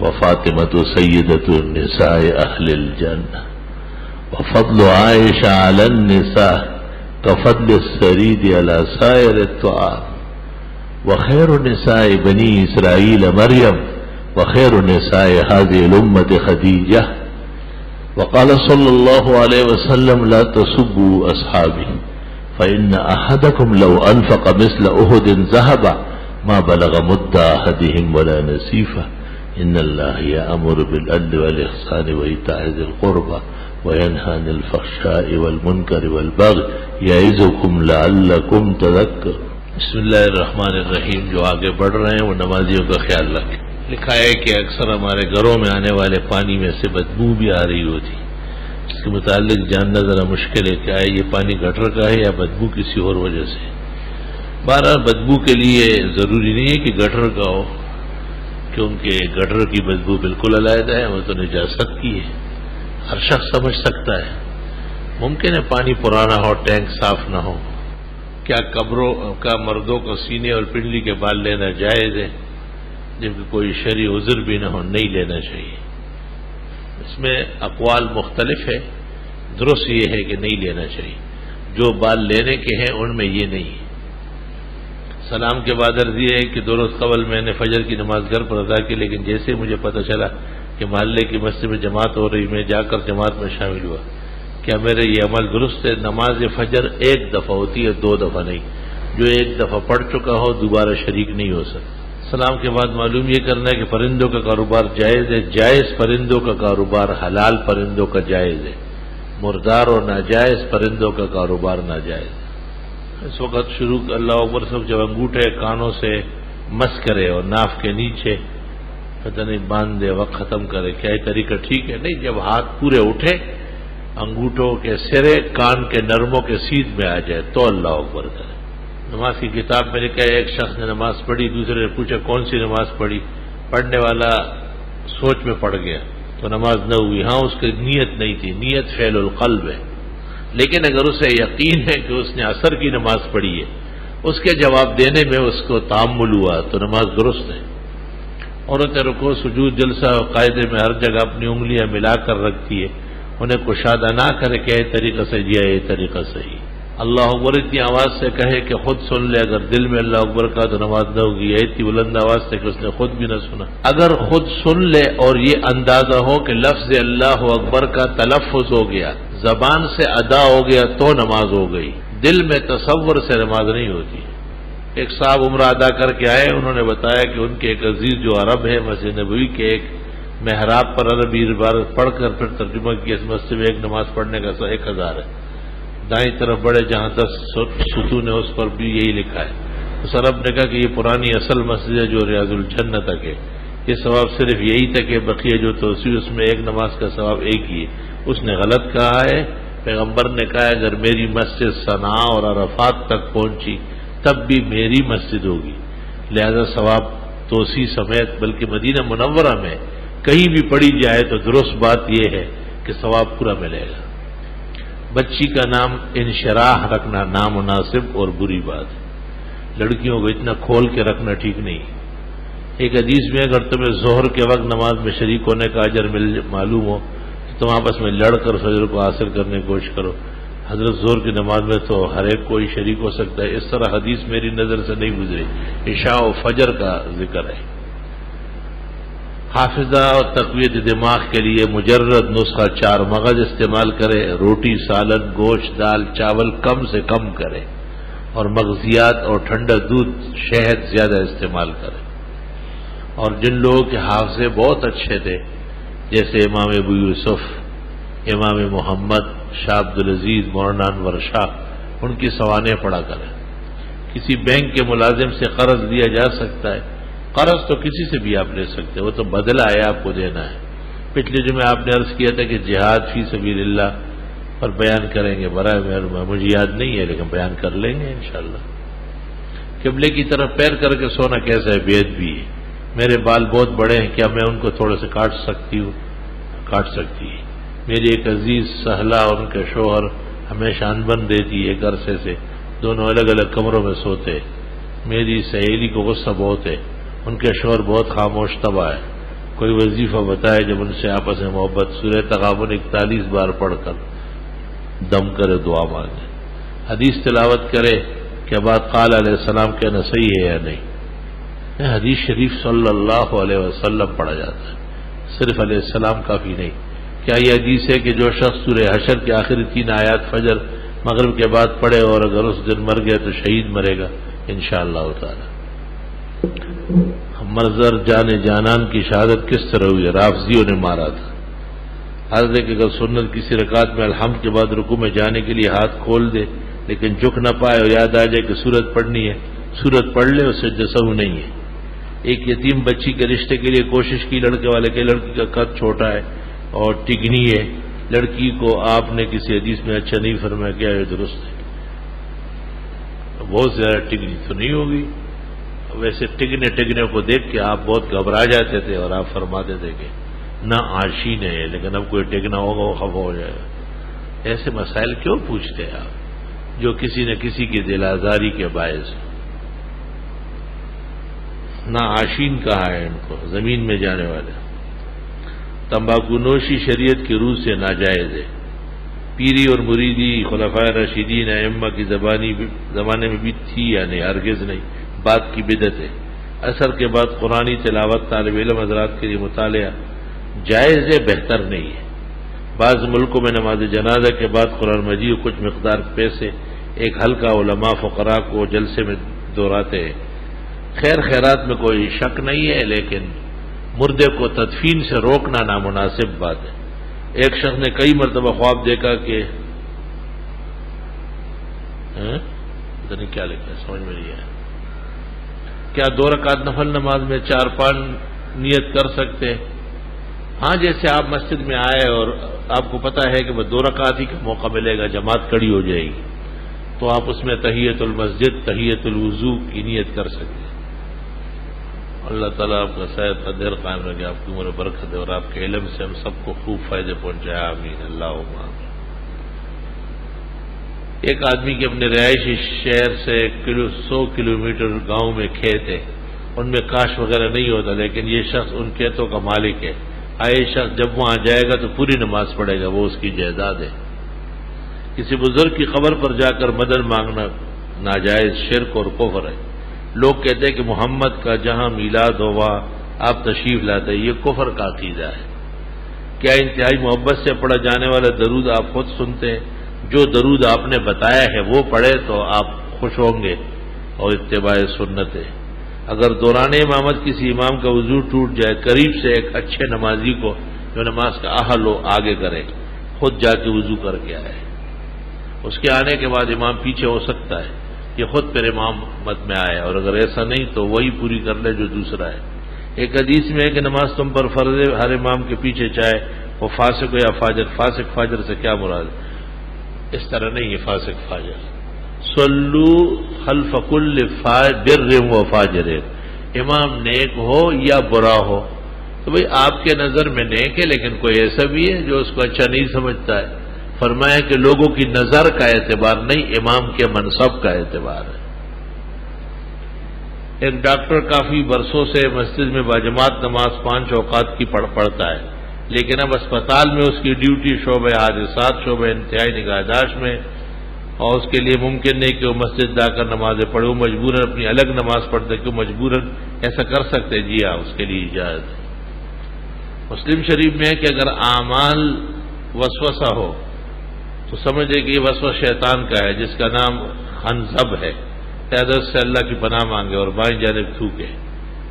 S1: وفاطمة سيدة النساء اهل الجنة وفضل عائشة على النساء كفضل السريد على سائر الطعام وخير نساء بني اسرائيل مريم وخير نساء هذه الأمة خديجة وقال صلى الله عليه وسلم لا تسبوا أصحابي فإن أحدكم لو أنفق مثل أحد ذهبا ما بلغ مد أحدهم ولا نصيفه إن الله يأمر بالعدل والإحسان وإيتاء ذي القربى وينهى عن الفحشاء والمنكر والبغي يعظكم لعلكم تذكرون بسم اللہ الرحمن الرحیم. جو آگے بڑھ رہے ہیں وہ نمازیوں کا خیال رکھیں. لکھا ہے کہ اکثر ہمارے گھروں میں آنے والے پانی میں سے بدبو بھی آ رہی ہوتی. اس کے متعلق جاننا ذرا مشکل ہے کہ یہ پانی گٹر کا ہے یا بدبو کسی اور وجہ سے. بہرحال بدبو کے لیے ضروری نہیں ہے کہ گٹر کا ہو، کیونکہ گٹر کی بدبو بالکل علیحدہ ہے، وہ تو نجاست کی ہے، ہر شخص سمجھ سکتا ہے. ممکن ہے پانی پرانا ہو، ٹینک صاف نہ ہو. کیا قبروں کا مردوں کو سینے اور پنڈلی کے بال لینا جائز ہے جبکہ کوئی شرعی عذر بھی نہ ہو؟ نہیں لینا چاہیے. اس میں اقوال مختلف ہے. درست یہ ہے کہ نہیں لینا چاہیے. جو بال لینے کے ہیں ان میں یہ نہیں. سلام کے بعد عرض یہ ہے کہ 2 روز قبل میں نے فجر کی نماز گھر پر ادا کی، لیکن جیسے مجھے پتہ چلا کہ محلے کی مسجد میں جماعت ہو رہی، میں جا کر جماعت میں شامل ہوا. کیا میرے یہ عمل درست ہے؟ نماز فجر 1 دفعہ ہوتی ہے، 2 دفعہ نہیں. جو 1 دفعہ پڑھ چکا ہو دوبارہ شریک نہیں ہو سکتا. سلام کے بعد معلوم یہ کرنا ہے کہ پرندوں کا کاروبار جائز ہے. جائز پرندوں کا کاروبار حلال پرندوں کا جائز ہے. مردار اور ناجائز پرندوں کا کاروبار ناجائز ہے. اس وقت شروع اللہ اکبر سے جب انگوٹھے کانوں سے مس کرے اور ناف کے نیچے پتہ نہیں باندھ دے وقت ختم کرے، کیا یہ طریقہ ٹھیک ہے؟ نہیں. جب ہاتھ پورے اٹھے، انگوٹھوں کے سرے کان کے نرموں کے سیدھ میں آ جائے تو اللہ اکبر کرے. نماز کی کتاب میں لکھا ہے ایک شخص نے نماز پڑھی، دوسرے نے پوچھا کون سی نماز پڑھی؟ پڑھنے والا سوچ میں پڑ گیا تو نماز نہ ہوئی. ہاں اس کی نیت نہیں تھی، نیت فعل القلب ہے. لیکن اگر اسے یقین ہے کہ اس نے عصر کی نماز پڑھی ہے، اس کے جواب دینے میں اس کو تامل ہوا تو نماز درست ہے. عورتیں رکوع سجود جلسہ قاعدے میں ہر جگہ اپنی انگلیاں ملا کر رکھتی ہے، انہیں کشادہ نہ کرے کہ یہ طریقہ صحیح ہے، یہ طریقہ صحیح. اللہ اکبر اتنی آواز سے کہے کہ خود سن لے. اگر دل میں اللہ اکبر کا تو نماز نہ ہوگی. یہ اتنی بلند آواز سے کہ اس نے خود بھی نہ سنا. اگر خود سن لے اور یہ اندازہ ہو کہ لفظ اللہ اکبر کا تلفظ ہو گیا، زبان سے ادا ہو گیا تو نماز ہو گئی. دل میں تصور سے نماز نہیں ہوتی. ایک صاحب عمرہ ادا کر کے آئے، انہوں نے بتایا کہ ان کے ایک عزیز جو عرب ہے، مسجد نبوی کے ایک محراب پر عربی عبارت پڑھ کر پھر ترجمہ کیا. اس مسجد میں ایک نماز پڑھنے کا 1000 ہے. دائیں طرف بڑے جہاں 10 ستون ہے اس پر بھی یہی لکھا ہے. اس عرب نے کہا کہ یہ پرانی اصل مسجد ہے جو ریاض الجنہ تک ہے، یہ ثواب صرف یہی تک ہے، بقیہ جو توسیع اس میں ایک نماز کا ثواب ایک ہی ہے. اس نے غلط کہا ہے. پیغمبر نے کہا اگر میری مسجد صنعاء اور عرفات تک پہنچی تب بھی میری مسجد ہوگی، لہذا ثواب توسیع سمیت بلکہ مدینہ منورہ میں کہیں بھی پڑھی جائے تو درست بات یہ ہے کہ ثواب پورا ملے گا. بچی کا نام انشراح رکھنا نامناسب اور بری بات ہے. لڑکیوں کو اتنا کھول کے رکھنا ٹھیک نہیں. ایک حدیث میں اگر تمہیں ظہر کے وقت نماز میں شریک ہونے کا اجر معلوم ہو تو تم آپس میں لڑ کر فجر کو حاصل کرنے کی کوشش کرو. حضرت ظہر کی نماز میں تو ہر ایک کوئی شریک ہو سکتا ہے. اس طرح حدیث میری نظر سے نہیں گزری. عشاء و فجر کا ذکر ہے. حافظہ اور تقویت دماغ کے لیے مجرد نسخہ 4 مغز استعمال کرے. روٹی، سالن، گوشت، دال، چاول کم سے کم کرے اور مغزیات اور ٹھنڈا دودھ، شہد زیادہ استعمال کرے. اور جن لوگوں کے حافظے بہت اچھے تھے جیسے امام ابو یوسف امام محمد، شاہ عبدالعزیز، مولانا انور شاہ، ان کی سوانح پڑھا کریں۔ کسی بینک کے ملازم سے قرض لیا جا سکتا ہے، قرض تو کسی سے بھی آپ لے سکتے ہیں، وہ تو بدلہ ہے، آپ کو دینا ہے۔ پچھلے جمعے آپ نے عرض کیا تھا کہ جہاد فی سبیل اللہ پر بیان کریں گے، برائے مہربانی، مجھے یاد نہیں ہے لیکن بیان کر لیں گے انشاءاللہ۔ قبلے کی طرف پیر کر کے سونا کیسا ہے؟ بید بھی ہے۔ میرے بال بہت بڑے ہیں، کیا میں ان کو تھوڑے سے کاٹ سکتی ہوں؟ کاٹ سکتی ہے۔ میری ایک عزیز سہلا اور ان کے شوہر ہمیشہ انبن دیتی ہے، ایک عرصے سے دونوں الگ الگ کمروں میں سوتے۔ میری سہیلی کو غصہ بہت ہے، ان کے شوہر بہت خاموش طبع ہے۔ کوئی وظیفہ بتائے جب ان سے آپس میں محبت، سورہ تغابن 41 بار پڑھ کر دم کرے، دعا مانگے، حدیث تلاوت کرے کہ بعد قال علیہ السلام کہنا صحیح ہے یا نہیں۔ حدیث شریف صلی اللہ علیہ وسلم پڑھا جاتا ہے، صرف علیہ السلام کافی نہیں۔ کیا یہ حدیث ہے کہ جو شخص سورہ حشر کے آخری 3 آیات فجر مغرب کے بعد پڑھے اور اگر اس دن مر گیا تو شہید مرے گا انشاءاللہ تعالی؟ مرزر جان جانان کی شہادت کس طرح ہوئی؟ رافضیوں نے مارا تھا۔ حضرت کہ اگر سنت کسی رکعت میں الحمد کے بعد رکوع میں جانے کے لیے ہاتھ کھول دے لیکن جھک نہ پائے اور یاد آ جائے کہ سورت پڑھنی ہے، سورت پڑھ لے، اس سے جسو نہیں ہے۔ ایک یتیم بچی کے رشتے کے لیے کوشش کی لڑکے والے کے، لڑکی کا قد چھوٹا ہے اور ٹگنی ہے، لڑکی کو آپ نے کسی حدیث میں اچھا نہیں فرمایا، کیا یہ درست ہے؟ بہت زیادہ ٹگنی تو نہیں ہوگی، ویسے ٹگنے کو دیکھ کے آپ بہت گھبرا جاتے تھے اور آپ فرماتے تھے کہ نہ آشین ہے، لیکن اب کوئی ٹگنا ہوگا وہ خفا ہو جائے گا۔ ایسے مسائل کیوں پوچھتے ہیں آپ جو کسی نہ کسی کی دل آزاری کے باعث؟ نہ آشین کہا ہے ان کو، زمین میں جانے والے۔ تمباکو نوشی شریعت کی روح سے ناجائز ہے۔ پیری اور مریدی خلفائے راشدین ائمہ کی زمانے میں بھی تھی یا نہیں؟ ہرگز نہیں، بات کی بدعت ہے۔ عصر کے بعد قرآنی تلاوت طالب علم حضرات کے لیے مطالعہ جائز ہے، بہتر نہیں ہے۔ بعض ملکوں میں نماز جنازہ کے بعد قرآن مجید کچھ مقدار پیسے ایک حلقہ علماء فقراء کو جلسے میں دہراتے ہیں۔ خیر خیرات میں کوئی شک نہیں ہے، لیکن مردے کو تدفین سے روکنا نامناسب بات ہے۔ ایک شخص نے کئی مرتبہ خواب دیکھا کہ پتہ نہیں کیا لکھا ہے، سمجھ میں نہیں آیا، کیا 2 رکعت نفل نماز میں 4-5 نیت کر سکتے؟ ہاں، جیسے آپ مسجد میں آئے اور آپ کو پتا ہے کہ وہ 2 رکعت ہی کا موقع ملے گا، جماعت کھڑی ہو جائے گی، تو آپ اس میں تحیت المسجد، تحیت الوضو کی نیت کر سکتے ہیں۔ اللہ تعالیٰ آپ کا صحت قدر قائم رکھے، آپ کی عمر برکت دے اور آپ کے علم سے ہم سب کو خوب فائدے پہنچائے، آمین اللہم آمین۔ ایک آدمی کے اپنے رہائشی شہر سے 100 کلومیٹر گاؤں میں کھیت ہے، ان میں کاشت وغیرہ نہیں ہوتا، لیکن یہ شخص ان کھیتوں کا مالک ہے۔ آئے شخص جب وہاں جائے گا تو پوری نماز پڑھے گا، وہ اس کی جائیداد ہے۔ کسی بزرگ کی قبر پر جا کر مدد مانگنا ناجائز، شرک اور کفر ہے۔ لوگ کہتے ہیں کہ محمد کا جہاں میلاد ہوا آپ تشریف لاتے، یہ کفر کا عقیدہ ہے۔ کیا انتہائی محبت سے پڑھا جانے والا درود آپ خود سنتے ہیں؟ جو درود آپ نے بتایا ہے وہ پڑھے تو آپ خوش ہوں گے اور اتباع سنت ہے۔ اگر دوران امامت کسی امام کا وضو ٹوٹ جائے، قریب سے ایک اچھے نمازی کو جو نماز کا اہل ہو آگے کرے، خود جا کے وضو کر کے آئے، اس کے آنے کے بعد امام پیچھے ہو سکتا ہے، یہ خود پھر امامت میں آئے، اور اگر ایسا نہیں تو وہی پوری کر لے جو دوسرا ہے۔ ایک حدیث میں ہے کہ نماز تم پر فرض ہے، ہر امام کے پیچھے چاہے وہ فاسق ہو یا فاجر۔ فاسق فاجر سے کیا مراد ہے؟ اس طرح نہیں ہے فاسق فاجر۔ صلو خلف کل بر و فاجر، امام نیک ہو یا برا ہو تو بھئی آپ کے نظر میں نیک ہے، لیکن کوئی ایسا بھی ہے جو اس کو اچھا نہیں سمجھتا ہے۔ فرمایا کہ لوگوں کی نظر کا اعتبار نہیں، امام کے منصب کا اعتبار ہے۔ ایک ڈاکٹر کافی برسوں سے مسجد میں باجماعت نماز 5 اوقات کی پڑھتا ہے، لیکن اب اسپتال میں اس کی ڈیوٹی شعبہ حادثات، شعبہ انتہائی نگہداشت میں، اور اس کے لیے ممکن نہیں کہ وہ مسجد جا کر نمازیں پڑھے، وہ مجبوراً اپنی الگ نماز پڑھتے، کہ مجبوراً ایسا کر سکتے؟ جی ہاں، اس کے لیے اجازت ہے۔ مسلم شریف میں ہے کہ اگر اعمال وسوسہ ہو تو سمجھے کہ یہ وسوسہ شیطان کا ہے، جس کا نام خنزب ہے، قیادت سے اللہ کی پناہ مانگے اور بائیں جانب تھوکے۔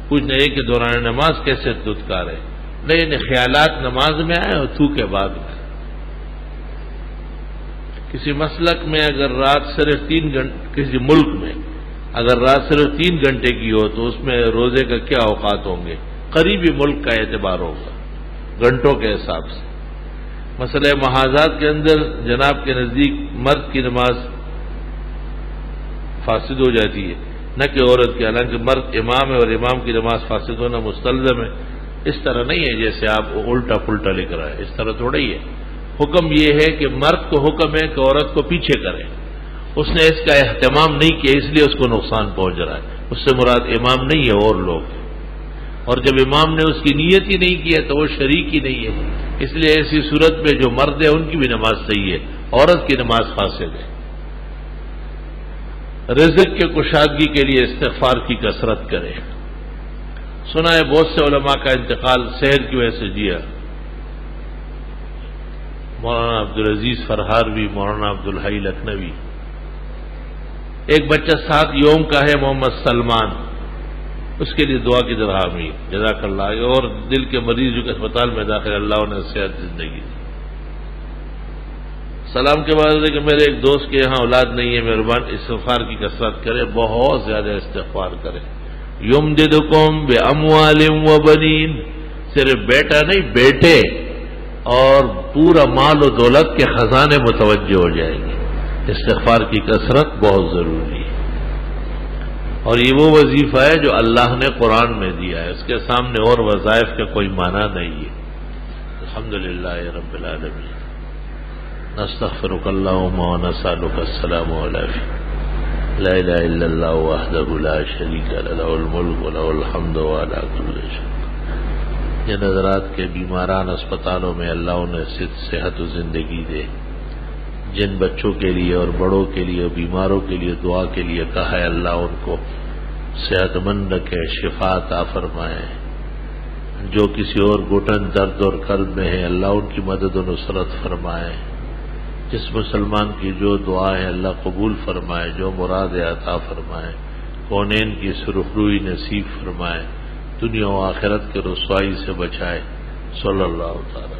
S1: پوچھنا یہ کہ دوران نماز کیسے دھتکارے؟ نہیں، خیالات نماز میں آئے اور تھوکے بعد میں۔ کسی مسلک میں اگر رات صرف 3 گھنٹے، کسی ملک میں اگر رات صرف 3 گھنٹے کی ہو تو اس میں روزے کا کیا اوقات ہوں گے؟ قریبی ملک کا اعتبار ہوگا گھنٹوں کے حساب سے۔ مسئلہ محاذات کے اندر جناب کے نزدیک مرد کی نماز فاسد ہو جاتی ہے، نہ کہ عورت کی، حالانکہ مرد امام ہے اور امام کی نماز فاسد ہونا مستلزم ہے۔ اس طرح نہیں ہے جیسے آپ الٹا پلٹا لکھ رہا ہے، اس طرح تھوڑا ہی ہے۔ حکم یہ ہے کہ مرد کو حکم ہے کہ عورت کو پیچھے کرے، اس نے اس کا اہتمام نہیں کیا اس لیے اس کو نقصان پہنچ رہا ہے۔ اس سے مراد امام نہیں ہے اور لوگ، اور جب امام نے اس کی نیت ہی نہیں کی ہے تو وہ شریک ہی نہیں ہے، اس لیے ایسی صورت میں جو مرد ہے ان کی بھی نماز صحیح ہے، عورت کی نماز فاسد ہے۔ رزق کے کشادگی کے لیے استغفار کی کثرت کرے۔ سنا ہے بہت سے علماء کا انتقال سحر کی وجہ سے جیا، مولانا عبدالعزیز فرہاروی، مولانا عبدالحی لکھنوی۔ ایک بچہ 7 یوم کا ہے محمد سلمان، اس کے لیے دعا کی طرح ہوئی، جزاک اللہ۔ اور دل کے مریض جو کہ اسپتال میں داخل، اللہ انہیں صحت زندگی دی۔ سلام کے بعد کہ میرے ایک دوست کے یہاں اولاد نہیں ہے، مہربان استغفار کی کثرت کرے، بہت زیادہ استغفار کرے۔ یمددکم باموال و بنین، صرف بیٹا نہیں بیٹے اور پورا مال و دولت کے خزانے متوجہ ہو جائیں گے۔ استغفار کی کثرت بہت ضروری ہے، اور یہ وہ وظیفہ ہے جو اللہ نے قرآن میں دیا ہے، اس کے سامنے اور وظائف کا کوئی معنی نہیں ہے۔ الحمدللہ رب العالمین، نستغفرک اللہم و نسألک السلام علیکم، لا الہ الا اللہ وحدہ لا شریک لہ، لہ الملک و لہ الحمد وعلی کل شیء۔ یہ نظرات کے بیماران اسپتالوں میں اللہ انہیں صحت و زندگی دے، جن بچوں کے لیے اور بڑوں کے لیے بیماروں کے لیے دعا کے لیے کہا ہے، اللہ ان کو صحت مند رکھے، شفا عطا فرمائے۔ جو کسی اور گھٹن درد اور قلب میں ہے، اللہ ان کی مدد و نصرت فرمائے۔ جس مسلمان کی جو دعائیں اللہ قبول فرمائے، جو مراد عطا فرمائے، کونین کی سرخروئی نصیب فرمائے، دنیا و آخرت کے رسوائی سے بچائے۔ صلی اللہ تعالی